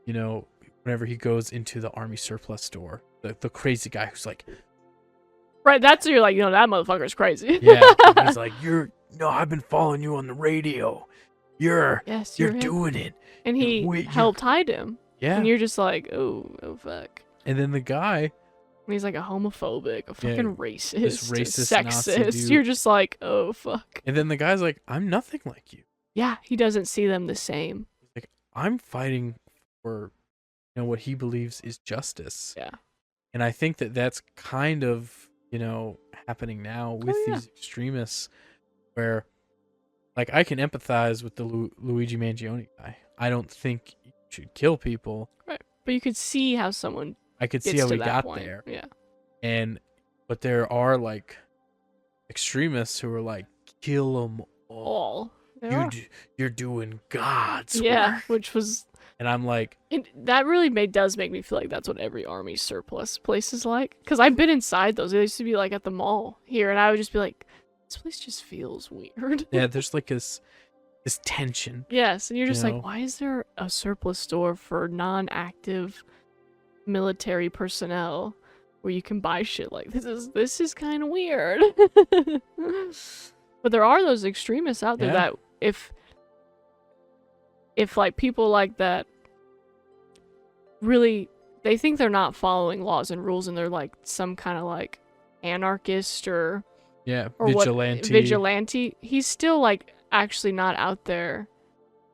whenever he goes into the army surplus store, the crazy guy who's like, Right, that's you're like, that motherfucker's crazy. yeah, and he's like, I've been following you on the radio. You're him. doing it. And he helped hide him. Yeah. And you're just like, oh fuck. And then the guy, And he's like a homophobic, a fucking racist, this racist Nazi sexist. dude. You're just like, oh fuck. And then the guy's like, I'm nothing like you. Yeah, he doesn't see them the same. Like, I'm fighting for, what he believes is justice. Yeah. And I think that that's kind of, happening now with these extremists where, like, I can empathize with the Luigi Mangione guy. I don't think you should kill people. Right. But you could see how someone I could see gets how to he that got point. there. Yeah. But there are, like, extremists who are like, kill them all. You're doing God's work. Which was... And I'm like... that really does make me feel like that's what every army surplus place is like. Because I've been inside those. They used to be like at the mall here. And I would just be like, this place just feels weird. Yeah, there's like this tension. Yes, and you're just like, why is there a surplus store for non-active military personnel where you can buy shit like this is kind of weird. But there are those extremists out there that if like people like that really, they think they're not following laws and rules and they're like some kind of like anarchist or vigilante. He's still like actually not out there,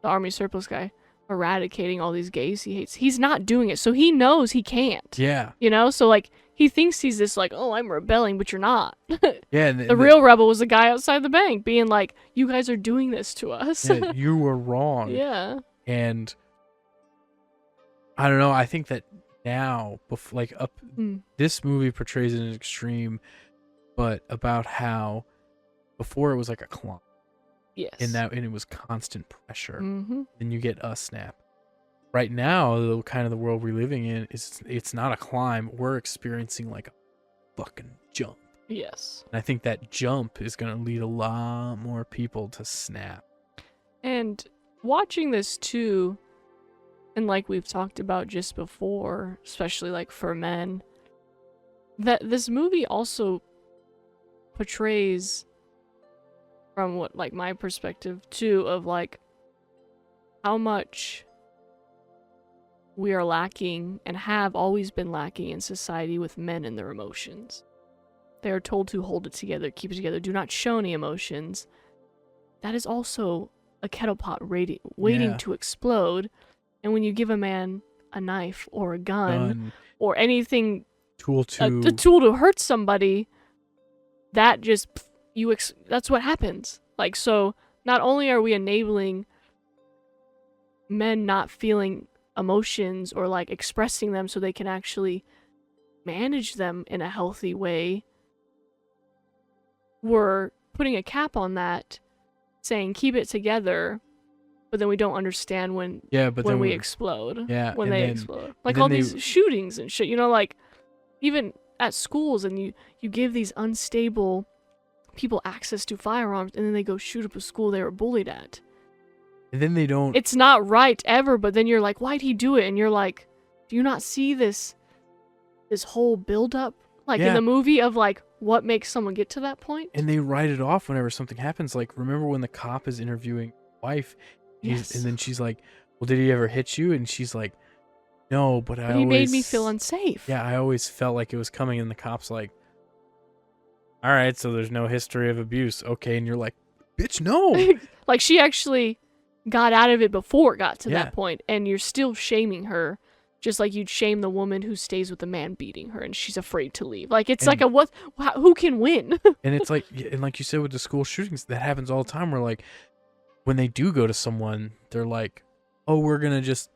the army surplus guy, eradicating all these gays he hates. He's not doing it, so he knows he can't. Yeah. So like he thinks he's this like, oh, I'm rebelling, but you're not. Yeah. And the real rebel was the guy outside the bank being like, you guys are doing this to us. Yeah, you were wrong. Yeah. And I don't know, I think that now, this movie portrays an extreme, but about how before it was like a climb. Yes. And it was constant pressure. Mm-hmm. Then you get a snap. Right now, the kind of the world we're living in it's not a climb. We're experiencing like a fucking jump. Yes. And I think that jump is going to lead a lot more people to snap. And watching this too, and like we've talked about just before, especially like for men, that this movie also portrays, from what like my perspective too, of like how much we are lacking and have always been lacking in society with men and their emotions. They are told to hold it together, keep it together, do not show any emotions. That is also a kettle pot waiting to explode. And when you give a man a knife or a gun or anything, a tool to hurt somebody, that just that's what happens. Like, so not only are we enabling men not feeling emotions or like expressing them so they can actually manage them in a healthy way, we're putting a cap on that, saying keep it together, but then we don't understand when we explode. Yeah. When they explode. Like all these shootings and shit, like even at schools, and you give these unstable people access to firearms and then they go shoot up a school they were bullied at. And then they don't... It's not right ever, but then you're like, why'd he do it? And you're like, do you not see this whole build-up? Like in the movie of like, what makes someone get to that point? And they write it off whenever something happens. Like, remember when the cop is interviewing his wife? And then she's like, well, did he ever hit you? And she's like, no, but he made me feel unsafe. Yeah, I always felt like it was coming. And the cop's like, all right, so there's no history of abuse. Okay, and you're like, bitch, no. Like, she actually got out of it before it got to that point, and you're still shaming her Just like you'd shame the woman who stays with the man beating her and she's afraid to leave. Like, it's And- like a what? Who can win? And it's like, and like you said with the school shootings, that happens all the time. Where like, when they do go to someone, they're like, "Oh, we're gonna just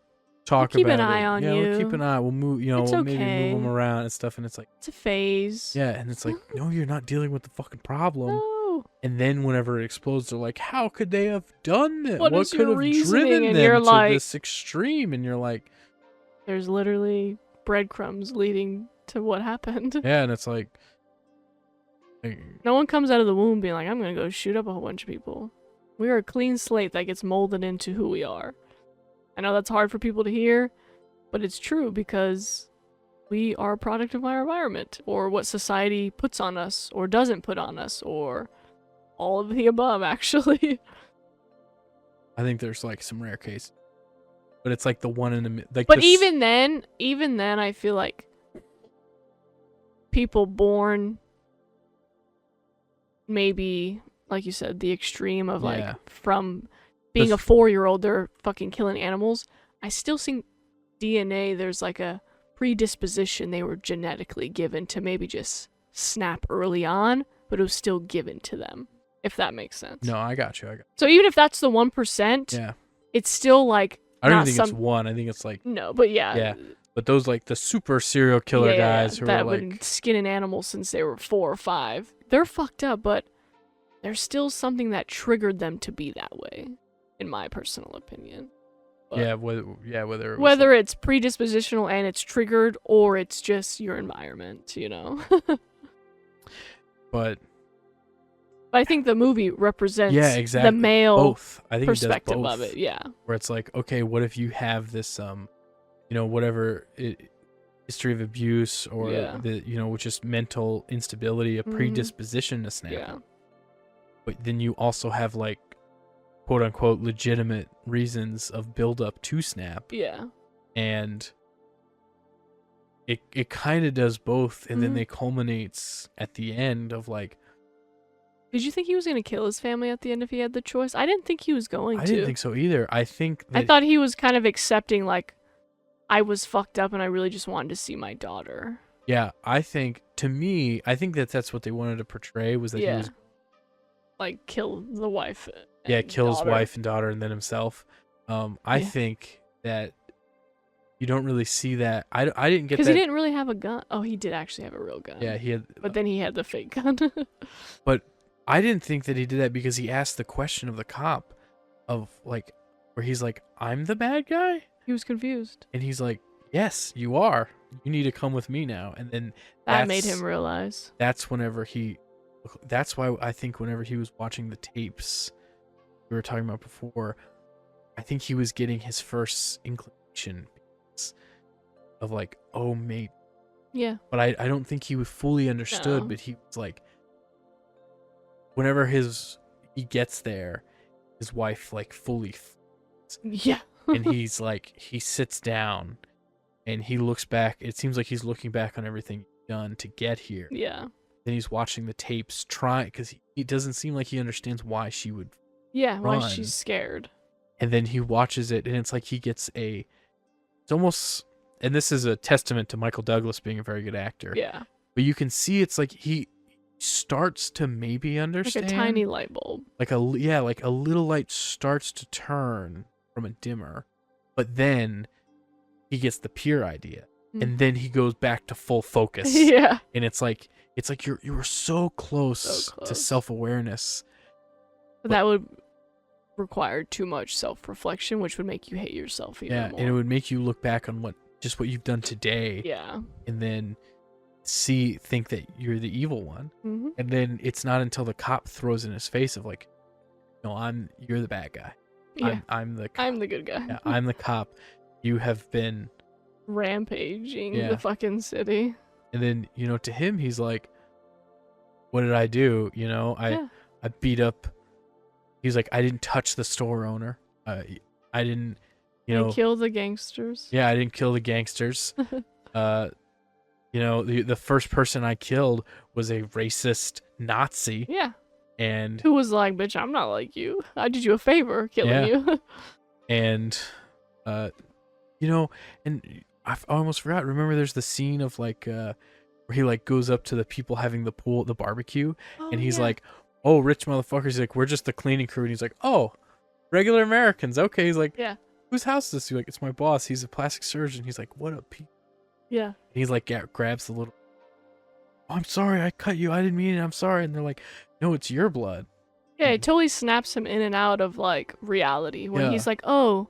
talk keep about an eye it. on We'll keep you. an eye. We'll move. It's We'll maybe okay. move them around and stuff." And it's like, It's a phase. yeah, and it's like, no, you're not dealing with the fucking problem. No. And then whenever it explodes, they're like, "How could they have done that? What What is could your have reasoning?" driven And them you're to like- this extreme?" And you're like, There's literally breadcrumbs leading to what happened. yeah, and it's like No one comes out of the womb being like, I'm gonna go shoot up a whole bunch of people. We are a clean slate that gets molded into who we are. I know that's hard for people to hear, but it's true because we are a product of our environment, or what society puts on us, or doesn't put on us, or all of the above, actually. I think there's like some rare cases, but it's like the one in the like. But even then, I feel like people born maybe, like you said, the extreme of like Yeah. from being a 4-year-old, they're fucking killing animals. I still think DNA, there's like a predisposition they were genetically given to maybe just snap early on, but it was still given to them, if that makes sense. No, I got you. So even if that's the 1%, Yeah, it's still like I don't not think some... it's one. I think it's like No, but yeah. Yeah. But those like the super serial killer guys who that are would like, skin an animal since they were 4 or 5. They're fucked up, but there's still something that triggered them to be that way, in my personal opinion. But whether it's predispositional and it's triggered, or it's just your environment, you know. but I think the movie represents exactly. the male both. I think perspective it does both, of it. Yeah. where it's like, okay, what if you have this whatever history of abuse or the just mental instability, a predisposition to snap. Yeah. But then you also have like quote unquote legitimate reasons of build up to snap. Yeah. And it kind of does both, and then they culminates at the end of like, did you think he was going to kill his family at the end if he had the choice? I didn't think he was going to. I didn't think so either. I think that I thought he was kind of accepting, like, I was fucked up and I really just wanted to see my daughter. Yeah, I think that's what they wanted to portray, was that he was like kill the wife. Kill his daughter. wife and daughter and then himself. I think that you don't really see that. I didn't get that. Because he didn't really have a gun. Oh, he did actually have a real gun. Yeah, he had. But then he had the fake gun. But I didn't think that he did that because he asked the question of the cop, of like, where he's like, "I'm the bad guy," He was confused. and he's like, "Yes, you are. You need to come with me now." And then That made him realize. That's why I think whenever he was watching the tapes we were talking about before, I think he was getting his first inclination of like, oh, mate. Yeah. But I don't think he fully understood, No. but he was like, whenever he gets there, his wife like fully Yeah. and he's like, he sits down and he looks back. It seems like he's looking back on everything he's done to get here. Yeah. Then he's watching the tapes, because it doesn't seem like he understands why she would. Yeah, why run. she's scared. And then he watches it, and it's like he gets it's almost, and this is a testament to Michael Douglas being a very good actor. Yeah. But you can see it's like he starts to maybe understand. Like a tiny light bulb. Like a little light starts to turn from a dimmer, but then he gets the pure idea, and then he goes back to full focus. Yeah. And it's like you were so close to self-awareness. But that would require too much self-reflection, which would make you hate yourself even more. And it would make you look back on what you've done today. Yeah. And then think that you're the evil one. Mm-hmm. And then it's not until the cop throws in his face of like, no, you're the bad guy. Yeah. I'm the cop. I'm the good guy. Yeah, I'm the cop. You have been rampaging Yeah. the fucking city. And then, to him, he's like, what did I do? I beat up. He's like, I didn't touch the store owner. I didn't, kill the gangsters. Yeah, I didn't kill the gangsters. The first person I killed was a racist Nazi. Yeah. And who was like, bitch, I'm not like you. I did you a favor killing you. And, and almost forgot. Remember, there's the scene of like where he like goes up to the people having the barbecue, Oh, and he's yeah. like, "Oh, rich motherfuckers." He's like, "We're just the cleaning crew," and he's like, "Oh, regular Americans." Okay, he's like, Yeah. "Whose house is this?" He's like, "It's my boss. He's a plastic surgeon." He's like, "What a piece." Yeah. And he's like, grabs the little. "Oh, I'm sorry, I cut you. I didn't mean it. I'm sorry." And they're like, "No, it's your blood." Yeah, it totally snaps him in and out of like reality when Yeah. he's like, "Oh,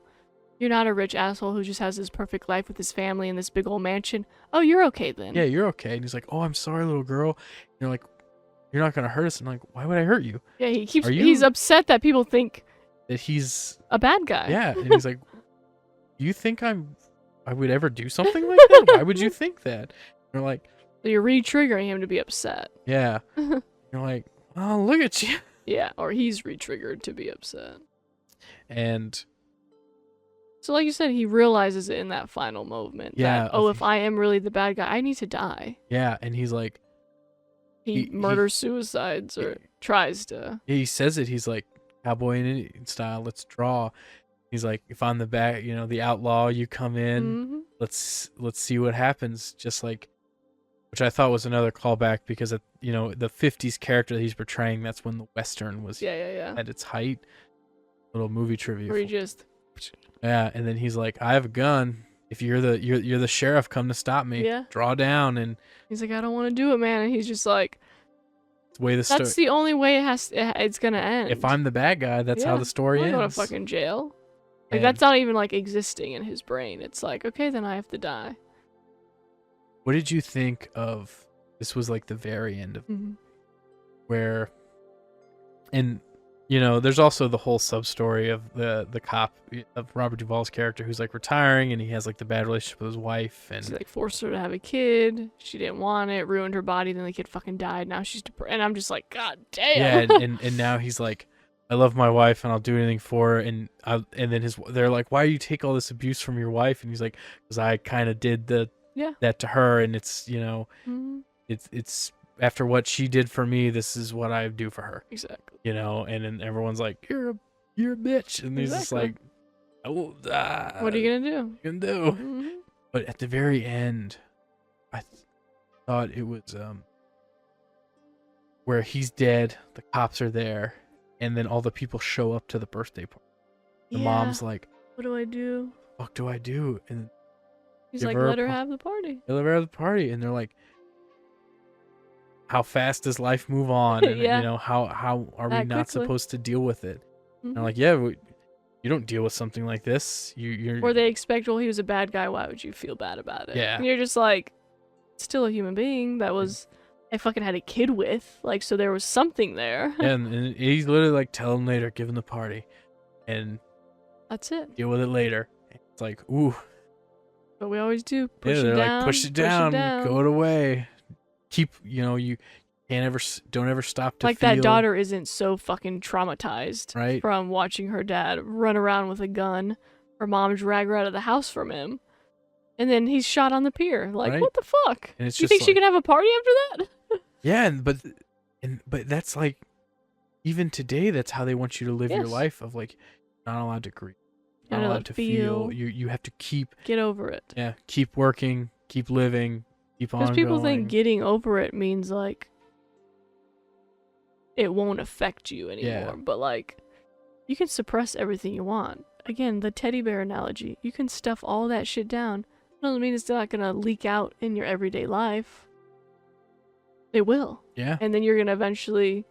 you're not a rich asshole who just has this perfect life with his family in this big old mansion. Oh, you're okay then." Yeah, you're okay. And he's like, "Oh, I'm sorry, little girl." And you're like, "You're not gonna hurt us." And I'm like, "Why would I hurt you?" Yeah, Are he's you upset that people think that he's a bad guy. yeah? And he's like, "You think I would ever do something like that? Why would you think that?" And you're like, So you're re-triggering him to be upset. "Yeah." You're like, "Oh, look at you." Yeah, or he's re-triggered to be upset. And So like you said, he realizes it in that final moment Yeah, that, oh, if I am really the bad guy, I need to die. yeah, and he's like, He murders suicides or tries to. he says it. He's like, "Cowboy and Indian style. Let's draw." He's like, "If I'm the bad, the outlaw, you come in. Mhm. Let's see what happens." Just like, which I thought was another callback because the '50s character that he's portraying, that's when the Western was Yeah. at its height. Little movie trivia. Where he just. Yeah, and then he's like, "I have a gun. If you're the sheriff, come to stop me. Yeah. Draw down." And He's like, I don't want to do it, man. And he's just like, it's the way the story. that's the only way it's gonna end. If I'm the bad guy, that's how the story I'm ends. going to fucking jail. Like, And that's not even like existing in his brain. It's like, okay, then I have to die. what did you think of? This was like the very end of Mhm. where, and there's also the whole sub story of the cop of Robert Duvall's character who's like retiring, and he has like the bad relationship with his wife, and She like forced her to have a kid. She didn't want it. Ruined her body. Then the kid fucking died. Now she's depressed. And I'm just like, God damn. yeah, and now he's like, "I love my wife and I'll do anything for her," and then they're like, "Why do you take all this abuse from your wife?" And he's like, "Because I kind of did that to her, and it's Mhm. it's after what she did for me, this is what I do for her." Exactly. And then everyone's like, "You're a bitch," and he's just like, "Oh, What are you gonna do? you can do?" Mhm. But at the very end, I thought it was where he's dead, the cops are there, and then all the people show up to the birthday party. The mom's like, What do I do? "What do I do?" And He's give like, her a let her pa- have the party. they let her have the party, and they're like, "How fast does life move on?" And Yeah. how are we That not quickly. supposed to deal with it? And Mhm. they're like, "Yeah, you don't deal with something like this. You're Or they expect, well, he was a bad guy. Why would you feel bad about it? Yeah. And you're just like, still a human being that was, I fucking had a kid with. Like, so there was something there. Yeah, and he's literally like, "Tell him later, give him the party, and That's it. deal with it later." It's like, ooh, But we always do. Push yeah, it they're down. like, "Push it down, go it away, keep, you can't ever, don't ever stop to Like feel." that daughter isn't so fucking traumatized Right. from watching her dad run around with a gun, her mom drag her out of the house from him, and then he's shot on the pier. Like, Right. what the fuck? And it's You just think she like- could have a party after that? Yeah, but that's like, even today, that's how they want you to live your Yes. life of like, not allowed to grieve, You're not not allowed to feel. feel. You have to keep, Get over it. keep working, keep living, keep on. Because people think getting over it means like it won't affect you anymore. Yeah. But like, you can suppress everything you want. Again, the teddy bear analogy. You can stuff all that shit down. Doesn't mean it's not gonna leak out in your everyday life. It will. Yeah. And then you're gonna eventually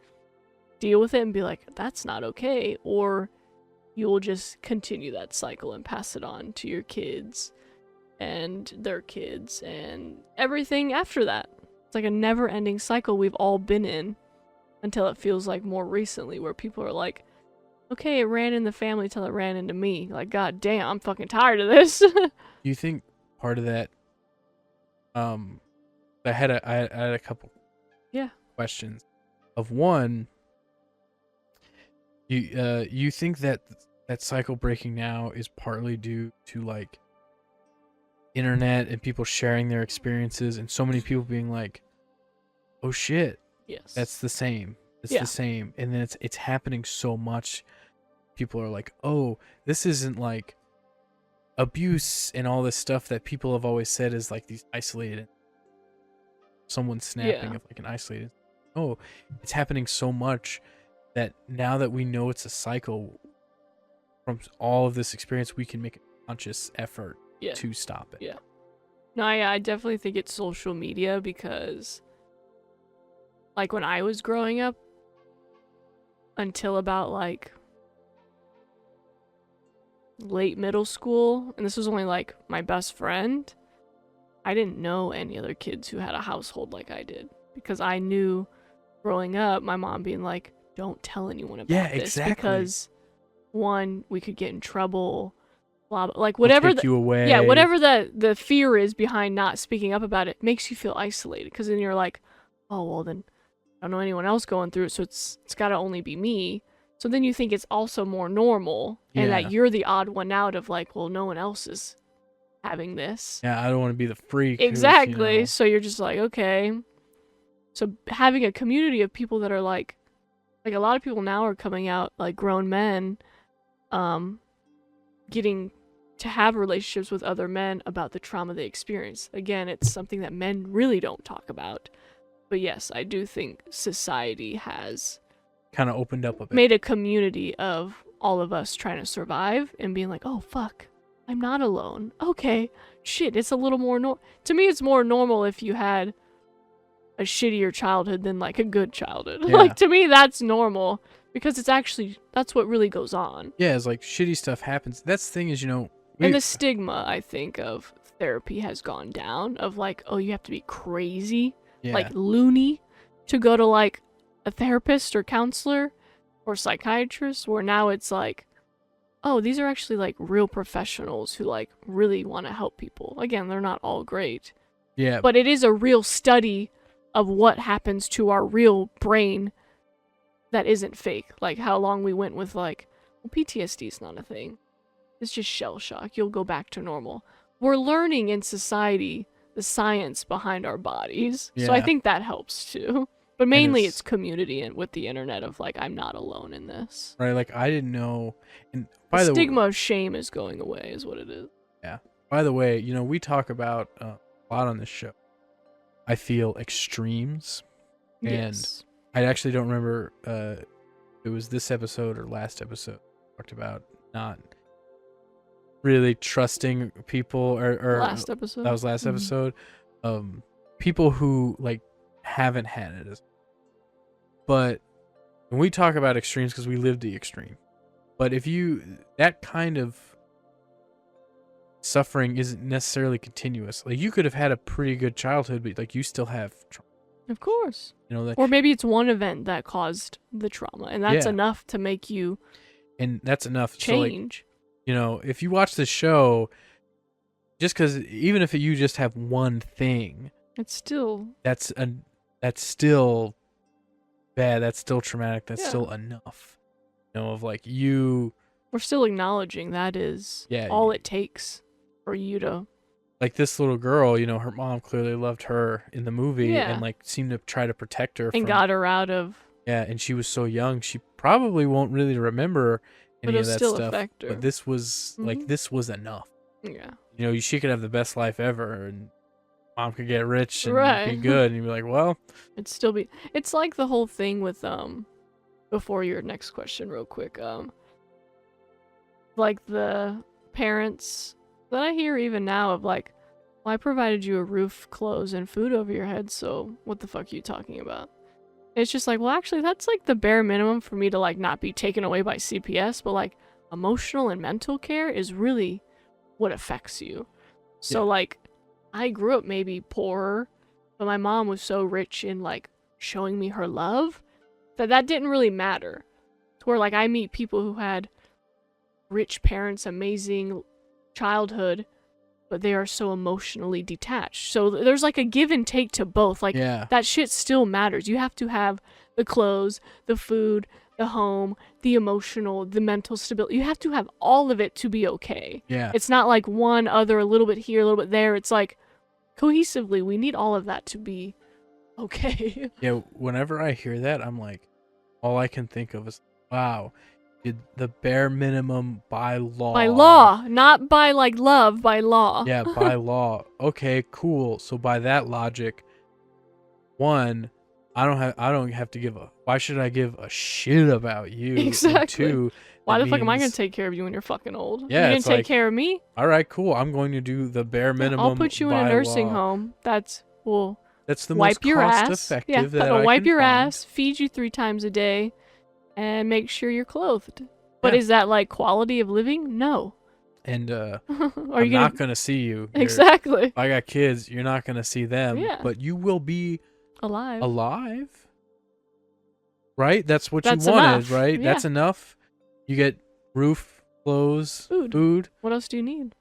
deal with it and be like, that's not okay. Or you'll just continue that cycle and pass it on to your kids and their kids and everything after that. It's like a never ending cycle we've all been in until it feels like more recently where people are like, okay, it ran in the family till it ran into me. Like, god damn, I'm fucking tired of this. Do you think part of that? I had a couple. Yeah. Questions. Of one, you think that cycle breaking now is partly due to like internet and people sharing their experiences and so many people being like, "Oh shit, Yes. that's the same. It's Yeah. the same," and then it's happening so much. People are like, "Oh, this isn't like abuse and all this stuff that people have always said is like these isolated, someone snapping Yeah. of like an isolated. Oh, it's happening so much that now that we know it's a cycle from all of this experience, we can make a conscious effort Yeah. to stop it. Yeah. No, I definitely think it's social media because, like, when I was growing up, until about, like, late middle school, and this was only, like, my best friend, I didn't know any other kids who had a household like I did. Because I knew growing up, my mom being like, don't tell anyone about Yeah, this. exactly. Because, one, we could get in trouble, blah, blah, like, They'll whatever take you away. yeah, whatever the fear is behind not speaking up about it makes you feel isolated. Because then you're like, oh, well, then I don't know anyone else going through it, so it's got to only be me. So then you think it's also more normal, and Yeah. that you're the odd one out of like, well, no one else is having this. Yeah, I don't want to be the freak. who's, Exactly. So you're just like, okay. So having a community of people that are like a lot of people now are coming out, like grown men, getting to have relationships with other men about the trauma they experience. Again, it's something that men really don't talk about. But yes, I do think society has kind of opened up a bit. made a community of all of us trying to survive and being like, oh, fuck, I'm not alone. Okay, shit, it's a little more to me, it's more normal if you had a shittier childhood than like a good childhood. Yeah. Like, to me, that's normal because it's actually, that's what really goes on. Yeah, it's like shitty stuff happens. That's the thing is, And the stigma, I think, of therapy has gone down of like, oh, you have to be crazy, like loony to go to like a therapist or counselor or psychiatrist, where now it's like, oh, these are actually like real professionals who like really want to help people. Again, they're not all great. Yeah. But it is a real study of what happens to our real brain that isn't fake. Like how long we went with like, well, PTSD is not a thing. It's just shell shock. You'll go back to normal. We're learning in society the science behind our bodies. So I think that helps too. But mainly it's community and with the internet of like, I'm not alone in this. Right, like I didn't know. And by the the stigma of shame is going away is what it is. Yeah. By the way, we talk about a lot on this show. I feel extremes. Yes. And I actually don't remember it was this episode or last episode talked about not really trusting people or last episode. That was last episode. People who like haven't had it. But when we talk about extremes, because we live the extreme. But if that kind of suffering isn't necessarily continuous. Like you could have had a pretty good childhood, but like you still have trauma. Of course. Or maybe it's one event that caused the trauma, and that's enough to make you and that's enough change. So like, if you watch the show, just because even if you just have one thing, it's still that's still bad. That's still traumatic. That's still enough. Of like we're still acknowledging that is all it takes for you to. Like this little girl, her mom clearly loved her in the movie and like seemed to try to protect her and got her out of. Yeah, and she was so young, she probably won't really remember any of that still stuff. Affect her. But this was like this was enough. Yeah. She could have the best life ever, and mom could get rich and be good, and you'd be like, well, it's like the whole thing with before your next question real quick, like the parents that I hear even now of like, well, I provided you a roof, clothes, and food over your head, so what the fuck are you talking about? It's just like, well, actually that's like the bare minimum for me to like not be taken away by CPS, but like emotional and mental care is really what affects you. So like I grew up maybe poorer, but my mom was so rich in like showing me her love that didn't really matter. To where like I meet people who had rich parents, amazing childhood, but they are so emotionally detached. So there's like a give and take to both. Like that shit still matters. You have to have the clothes, the food, the home, the emotional, the mental stability. You have to have all of it to be okay. Yeah. It's not like one other, a little bit here, a little bit there. It's like cohesively, we need all of that to be okay. Yeah, whenever I hear that, I'm like, all I can think of is, wow, did the bare minimum by law. By law, not by like love, by law. Yeah, by law. Okay, cool. So by that logic, one, I don't have to give a. Why should I give a shit about you? Exactly. And two, Why it the fuck am I gonna means- take care of you when you're fucking old? Yeah, you gonna it's take like, care of me? All right, cool. I'm going to do the bare minimum. I'll put you in a by nursing law. home. That's That's the wipe most your cost ass. effective Yeah, that that'll I wipe can your find. ass, feed you 3 times a day, and make sure you're clothed. But Yeah. is that like quality of living? No. And Are I'm you not gonna see you. Exactly. If I got kids, you're not gonna see them. Yeah. But you will be Alive. alive. Right? That's what That's you wanted, enough. right? Yeah. That's enough. You get roof, clothes, food. What else do you need?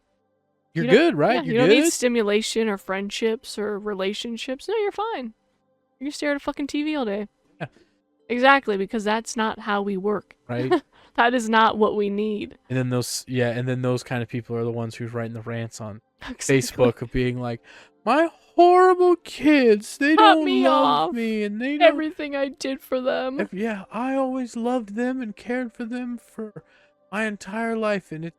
You're You don't- good, right? Yeah, You're you don't good. need stimulation or friendships or relationships. No, you're fine. You can stare at a fucking TV all day. Yeah. Exactly, because that's not how we work. Right? That is not what we need. And then those kind of people are the ones who's writing the rants on Exactly. Facebook of being like, my horrible kids, they Cut don't me love off. me, and they don't. Everything I did for them. Yeah, I always loved them and cared for them for my entire life, and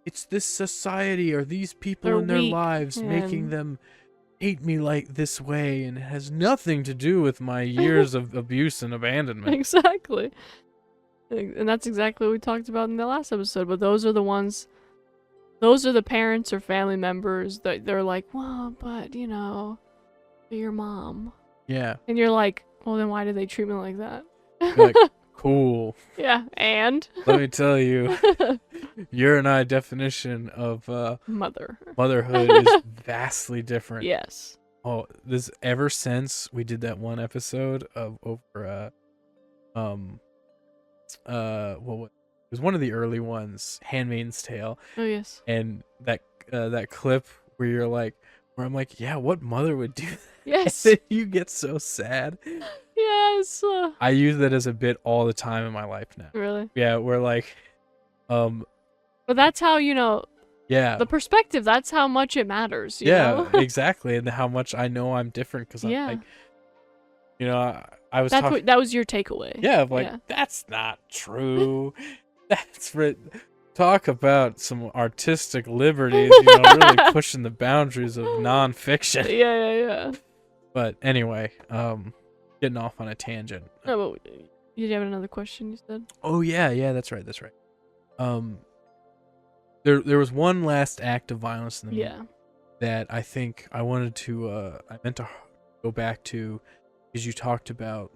it's this society or these people They're in their weak, lives making and- them hate me like this way, and it has nothing to do with my years of abuse and abandonment. Exactly. And that's exactly what we talked about in the last episode. But those are the ones, those are the parents or family members that they're like, well, but you know, your mom. Yeah, And you're like, well, then why did they treat me like that? like, cool. Yeah, and? Let me tell you, your and I definition of Mother. motherhood is vastly different. Yes. Oh, this ever since we did that one episode of over it was one of the early ones, Handmaid's Tale, Oh, yes. and that clip where you're like, where I'm like, yeah, what mother would do that? Yes. And then you get so sad. Yes. I use that as a bit all the time in my life now. Really? Yeah, we're like, But that's how, you know, yeah, the perspective, that's how much it matters. You yeah, know? exactly, and how much I know I'm different because I'm Yeah. like, you know, I was That's talking. what, that was your takeaway. Yeah, I'm like, Yeah. that's not true. That's talk about some artistic liberties, you know, really pushing the boundaries of nonfiction. Yeah. But anyway, getting off on a tangent. No, but you have another question, you said? Oh yeah, that's right. There was one last act of violence in the movie Yeah. that I think I wanted to I meant to go back to, because you talked about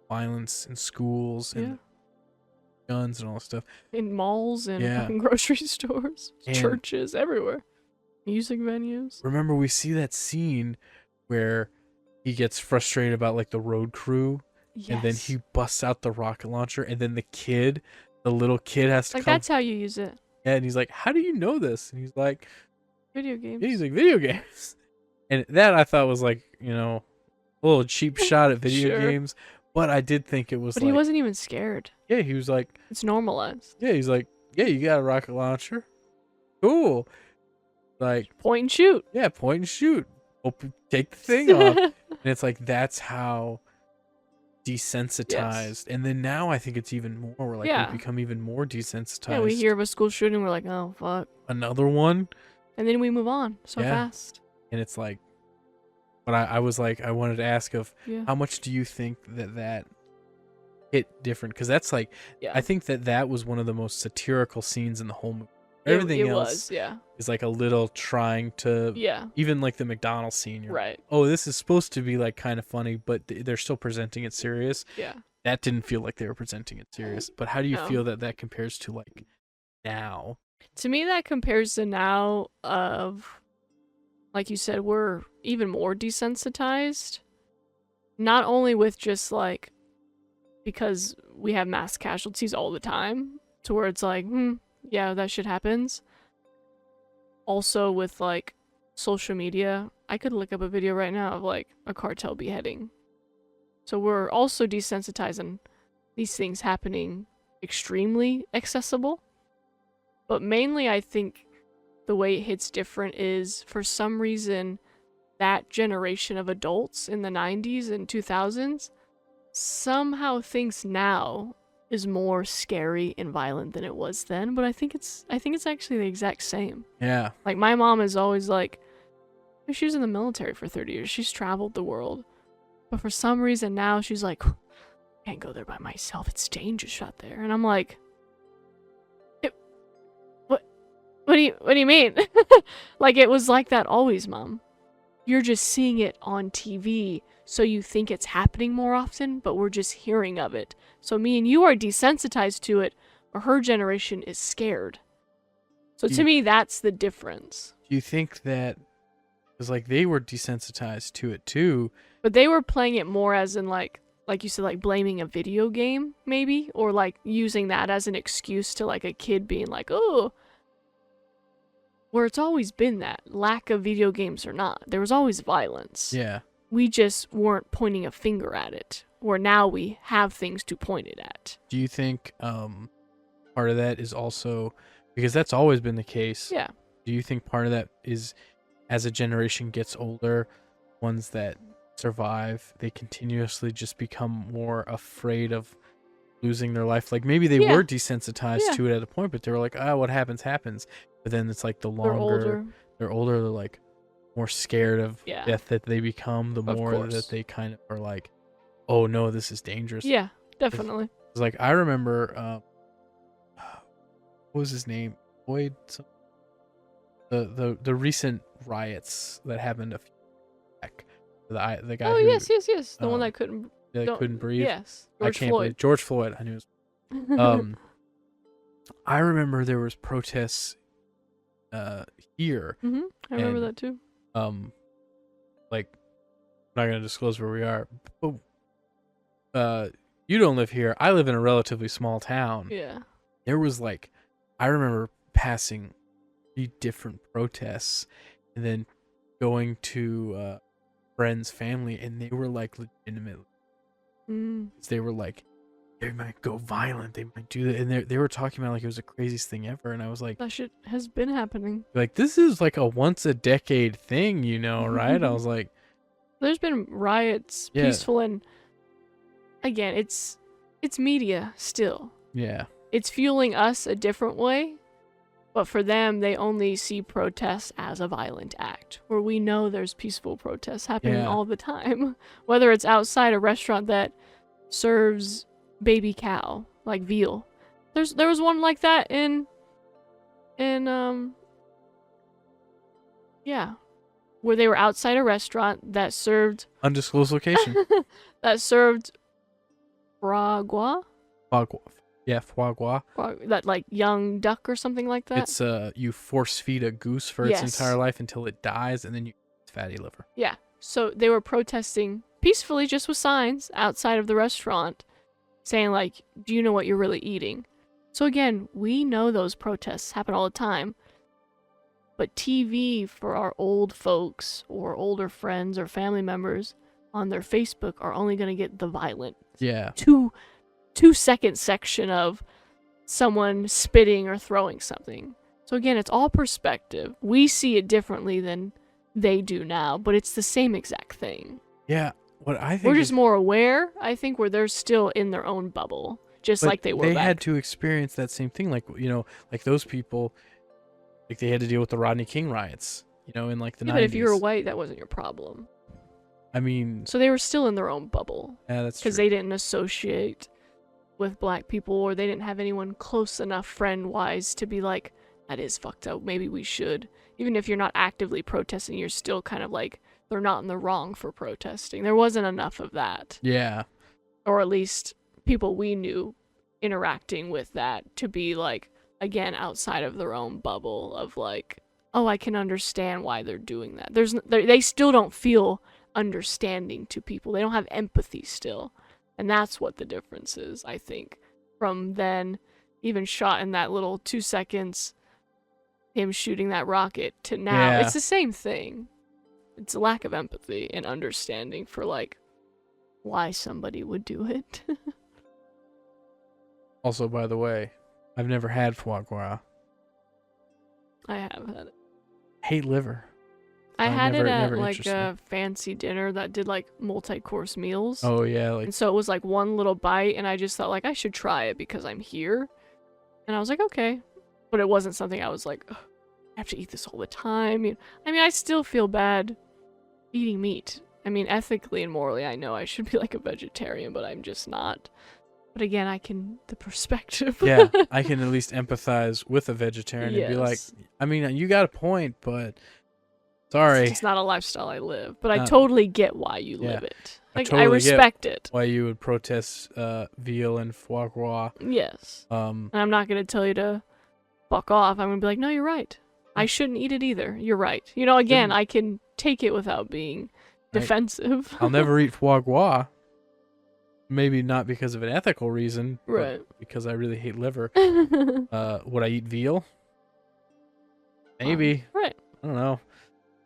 violence in schools and Yeah. guns and all that stuff. In malls and Yeah. fucking grocery stores, And- churches, everywhere. Music venues. Remember, we see that scene where he gets frustrated about like the road crew, Yes. and then he busts out the rocket launcher, and then the little kid has to like, come. that's how you use it. Yeah, and he's like, "How do you know this?" And he's like, Video games. "Video games." And that I thought was like, you know, a little cheap shot at video Sure. games, but I did think it was But like, he wasn't even scared. yeah, he was like, It's normalized. yeah, he's like, yeah, you got a rocket launcher, cool, like, Point and shoot. yeah, point and shoot, take the thing off. And it's like, that's how desensitized. And then now I think it's even more. We're like, Yeah. we've become even more desensitized. Yeah, we hear of a school shooting, we're like, oh, fuck. Another one. And then we move on so Yeah. fast. And it's like, but I was like, I wanted to ask of Yeah. how much do you think that hit different? Because that's like, Yeah. I think that was one of the most satirical scenes in the whole movie. It- Everything it else was, yeah. is like a little trying to, Yeah. even like the McDonald's scene. You're like, Right. oh, this is supposed to be like kind of funny, but they're still presenting it serious. Yeah. That didn't feel like they were presenting it serious. But how do you No. feel that compares to like now? To me, that compares to now of, like you said, we're even more desensitized. Not only with just like, because we have mass casualties all the time, to where it's like, yeah, that shit happens. Also with like social media, I could look up a video right now of like a cartel beheading. So we're also desensitized and these things happening extremely accessible. But mainly I think the way it hits different is, for some reason, that generation of adults in the 90s and 2000s somehow thinks now is more scary and violent than it was then, but I think it's actually the exact same. Yeah. Like, my mom is always like, she was in the military for 30 years. She's traveled the world. But for some reason now she's like, I can't go there by myself. It's dangerous out there. And I'm like, what do you mean? Like, it was like that always, Mom. You're just seeing it on TV, so you think it's happening more often, but we're just hearing of it. So me and you are desensitized to it, or her generation is scared. So to me, that's the difference. Do you think that, because like they were desensitized to it too, but they were playing it more as in like you said, like blaming a video game maybe, or like using that as an excuse to like a kid being like, oh, where it's always been that lack of video games or not, there was always violence. Yeah. We just weren't pointing a finger at it, where now we have things to point it at. Do you think part of that is also, because that's always been the case. Yeah. Do you think part of that is, as a generation gets older, ones that survive, they continuously just become more afraid of losing their life? Like maybe they were desensitized to it at a point, but they were like, oh, what happens happens. But then it's like the longer they're older, they're like more scared of death that they become, the more that they kind of are like, oh no, this is dangerous. Yeah, definitely. It's like, I remember what was his name? Boyd. The recent riots that happened a few back. The guy. Oh, who, yes. The one that couldn't breathe. Yes. George Floyd. I knew it was, I remember there was protests here. Mm-hmm. I remember that too. Like, I'm not gonna disclose where we are, but you don't live here. I live in a relatively small town. Yeah. There was like, I remember passing 3 different protests and then going to friends' family, and they were like legitimately, they were like, they might go violent, they might do that, and they were talking about like it was the craziest thing ever, and I was like, that shit has been happening. Like, this is like a once a decade thing, you know, right? I was like, there's been riots, peaceful, and again, it's media still. Yeah. It's fueling us a different way, but for them, they only see protests as a violent act, where we know there's peaceful protests happening all the time. Whether it's outside a restaurant that serves baby cow, like veal. There was one like that in where they were outside a restaurant that served undisclosed location. that served foie gras. Yeah, foie gras. That like young duck or something like that. It's you force feed a goose for its entire life until it dies, and then you eat fatty liver. Yeah. So they were protesting peacefully, just with signs outside of the restaurant, saying like, "Do you know what you're really eating?" So again, we know those protests happen all the time. But TV for our old folks or older friends or family members on their Facebook are only going to get the violent. Yeah. 2-second section of someone spitting or throwing something. So again, it's all perspective. We see it differently than they do now, but it's the same exact thing. Yeah. What I think we're just more aware, I think, where they're still in their own bubble, just like they were They back. had to experience that same thing. Like, you know, like those people, like they had to deal with the Rodney King riots, you know, in like the 90s. But if you were white, that wasn't your problem. I mean... So they were still in their own bubble. Yeah, that's true. Because they didn't associate with black people, or they didn't have anyone close enough friend-wise to be like, that is fucked up, maybe we should. Even if you're not actively protesting, you're still kind of like, they're not in the wrong for protesting. There wasn't enough of that. Yeah. Or at least people we knew interacting with that to be like, again, outside of their own bubble of like, oh, I can understand why they're doing that. They still don't feel understanding to people. They don't have empathy still. And that's what the difference is, I think, from then, even shot in that little 2 seconds, him shooting that rocket, to now. Yeah. It's the same thing. It's a lack of empathy and understanding for, like, why somebody would do it. Also, by the way, I've never had foie gras. I have had it. Hate liver. I had never, it at never like interested me. a fancy dinner that did like multi-course meals. Oh yeah, like And so it was like one little bite, and I just thought like I should try it because I'm here. And I was like, okay. But it wasn't something I was like, "Ugh, I have to eat this all the time. I mean, I still feel bad eating meat. I mean, ethically and morally, I know I should be like a vegetarian, but I'm just not. But again, the perspective. yeah, I can at least empathize with a vegetarian and be like, Yes. I mean, you got a point, but It's sorry, just not a lifestyle I live. But I Uh, totally get why you yeah. live it. I Like, I totally get respect it. why you would protest veal and foie gras. Yes. Um, And I'm not going to tell you to fuck off. I'm going to be like, no, you're right. I shouldn't eat it either. You're right. You know, again, Shouldn't. I can take it without being defensive. I'll never eat foie gras. Maybe not because of an ethical reason, Right. but because I really hate liver. Would I eat veal? Maybe. Right. I don't know.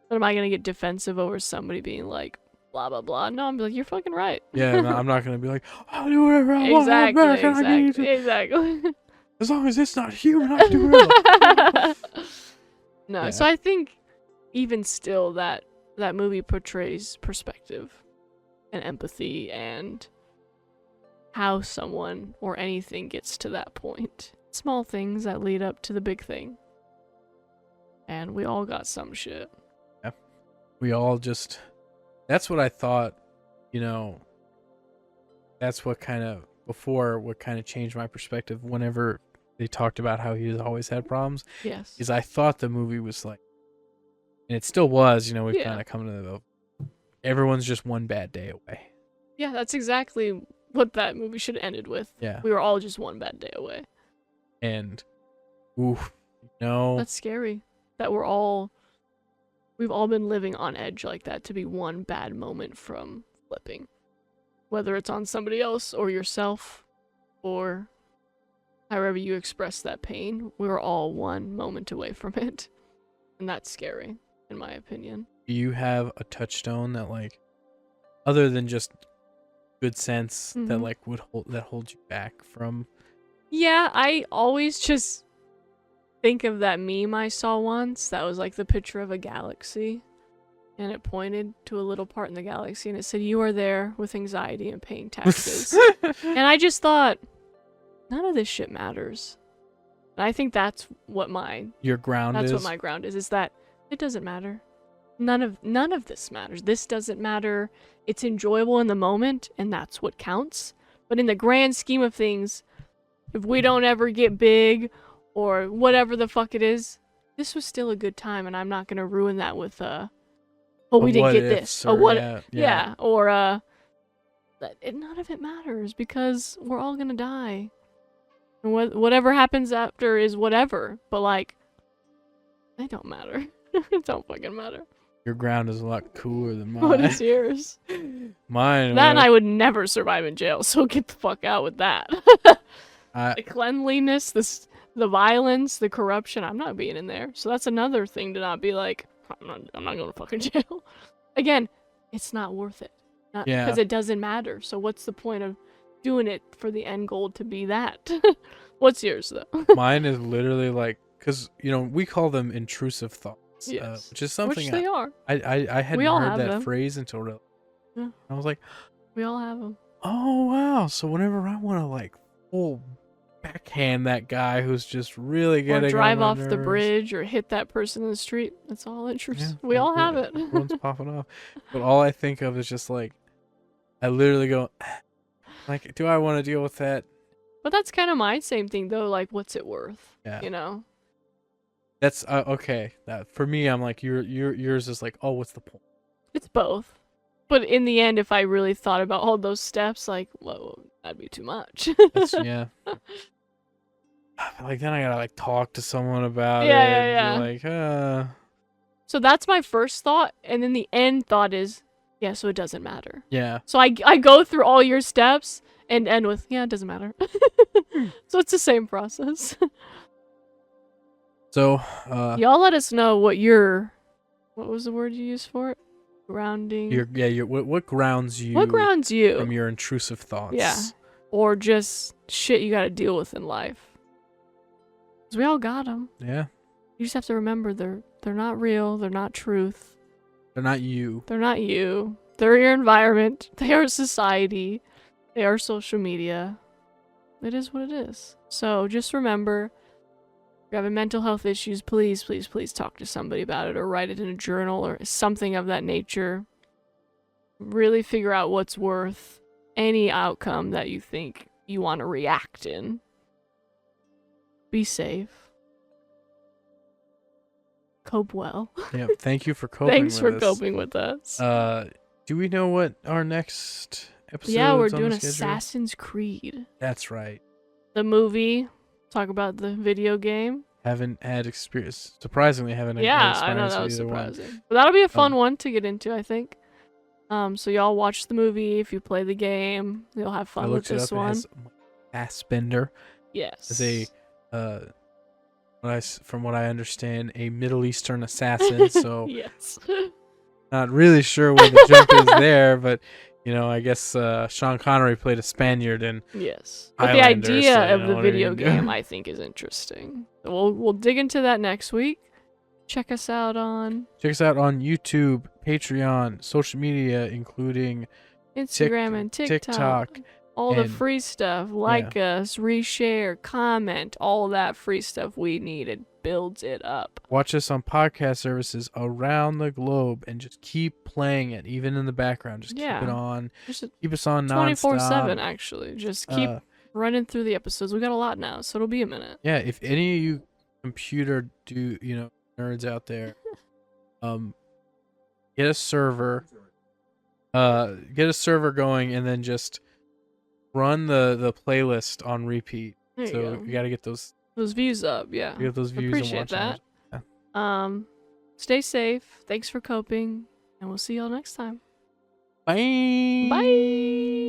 But am I going to get defensive over somebody being like, blah, blah, blah? No, I'm like, you're fucking right. Yeah, no, I'm not gonna be like, I'll do whatever I want. I'm Exactly, American, I can eat exactly, it. exactly. As long as it's not human, I can do whatever. No, Yeah. so I think even still that movie portrays perspective and empathy and how someone or anything gets to that point. Small things that lead up to the big thing. And we all got some shit. We all just, that's what I thought, you know, that's what kind of, before, what kind of changed my perspective whenever they talked about how he's always had problems, Yes. is I thought the movie was like, and it still was, you know, we've Yeah. kind of come to the, everyone's just one bad day away. Yeah, that's exactly what that movie should have ended with. Yeah. We were all just one bad day away. And, oof, no. That's scary. That we've all been living on edge like that to be one bad moment from flipping. Whether it's on somebody else or yourself or however you express that pain, we were all one moment away from it. And that's scary, in my opinion. Do you have a touchstone that, like, other than just good sense, that Mhm. like that holds you back from? Yeah, I always just think of that meme I saw once that was like the picture of a galaxy and it pointed to a little part in the galaxy and it said, "You are there with anxiety and paying taxes." And I just thought, none of this shit matters. And I think that's what Your ground that's is. what my ground is that it doesn't matter. None of this matters. This doesn't matter. It's enjoyable in the moment, and that's what counts. But in the grand scheme of things, if we don't ever get big or whatever the fuck it is, this was still a good time, and I'm not gonna ruin that with oh, we didn't get this. Oh, what? Yeah. Or none of it matters because we're all gonna die. And whatever happens after is whatever. But like, they don't matter. It don't fucking matter. Your ground is a lot cooler than mine. What is yours? Mine. That and I would never survive in jail, so get the fuck out with that. The cleanliness, the violence, the corruption, I'm not being in there. So that's another thing to not be like, I'm not going to fucking jail. Again, it's not worth it. Yeah. Because it doesn't matter. So what's the point of doing it for the end goal to be that? What's yours, though? Mine is literally like, because, you know, we call them intrusive thoughts. Yes. Which is something Which they are. I hadn't We all heard have that them. phrase until really. Yeah. I was like, We all have them. oh wow. So whenever I want to like full backhand that guy who's just really Or getting drive on my off the nerves. bridge or hit that person in the street. That's all intrusive. Yeah, We all have it. Everyone's popping off. But all I think of is just like, I literally go, like, do I want to deal with that? But that's kind of my same thing, though. Like, what's it worth? Yeah. You know? That's okay. That for me, I'm like, yours is like, oh, what's the point? It's both. But in the end, if I really thought about all those steps, like, whoa, that'd be too much. That's, yeah. Like then I gotta like talk to someone about Yeah, it. yeah, And be like, So that's my first thought. And then the end thought is, yeah, so it doesn't matter. yeah. So I go through all your steps and end with, yeah, it doesn't matter. So it's the same process. So, Y'all let us know what was the word you used for it? Grounding. what grounds you? What grounds you? from your intrusive thoughts? Yeah. Or just shit you gotta deal with in life. Because we all got them. Yeah. You just have to remember they're not real. They're not truth. They're not you. They're not you. They're your environment. They are society. They are social media. It is what it is. So just remember, if you're having mental health issues, please, please, please talk to somebody about it or write it in a journal or something of that nature. Really figure out what's worth any outcome that you think you want to react in. Be safe. Cope well. Yep. Thank you for coping Thanks for with us. coping with us. Do we know what our next episode is? Yeah, we're on doing the schedule? Assassin's Creed. That's right. The movie. Talk about the video game. Haven't had experience. Surprisingly, haven't had Yeah, I experience know that with was either one. surprising. But that'll be a fun one to get into, I think. So y'all watch the movie. If you play the game, you'll have fun with this one. It has Fassbender Yes. as a, from what I understand, a Middle Eastern assassin. So yes. not really sure where the jump is there, but I guess Sean Connery played a Spaniard and yes. But Highlander, the idea so of the video game, I think, is interesting. So we'll dig into that next week. Check us out on YouTube, Patreon, social media, incling Instagram and TikTok. All the free stuff. Like us, reshare, comment, all that free stuff we need. It builds it up. Watch us on podcast services around the globe and just keep playing it, even in the background. Just keep it on. Keep us on 24/7, actually. Just keep running through the episodes. We got a lot now, so it'll be a minute. Yeah, if any of you computer nerds out there, get a server going and then just run the playlist on repeat. There so you go. You got to get those views up. Yeah, get those views. Appreciate and that. Yeah. Stay safe. Thanks for coping, and we'll see y'all next time. Bye. Bye.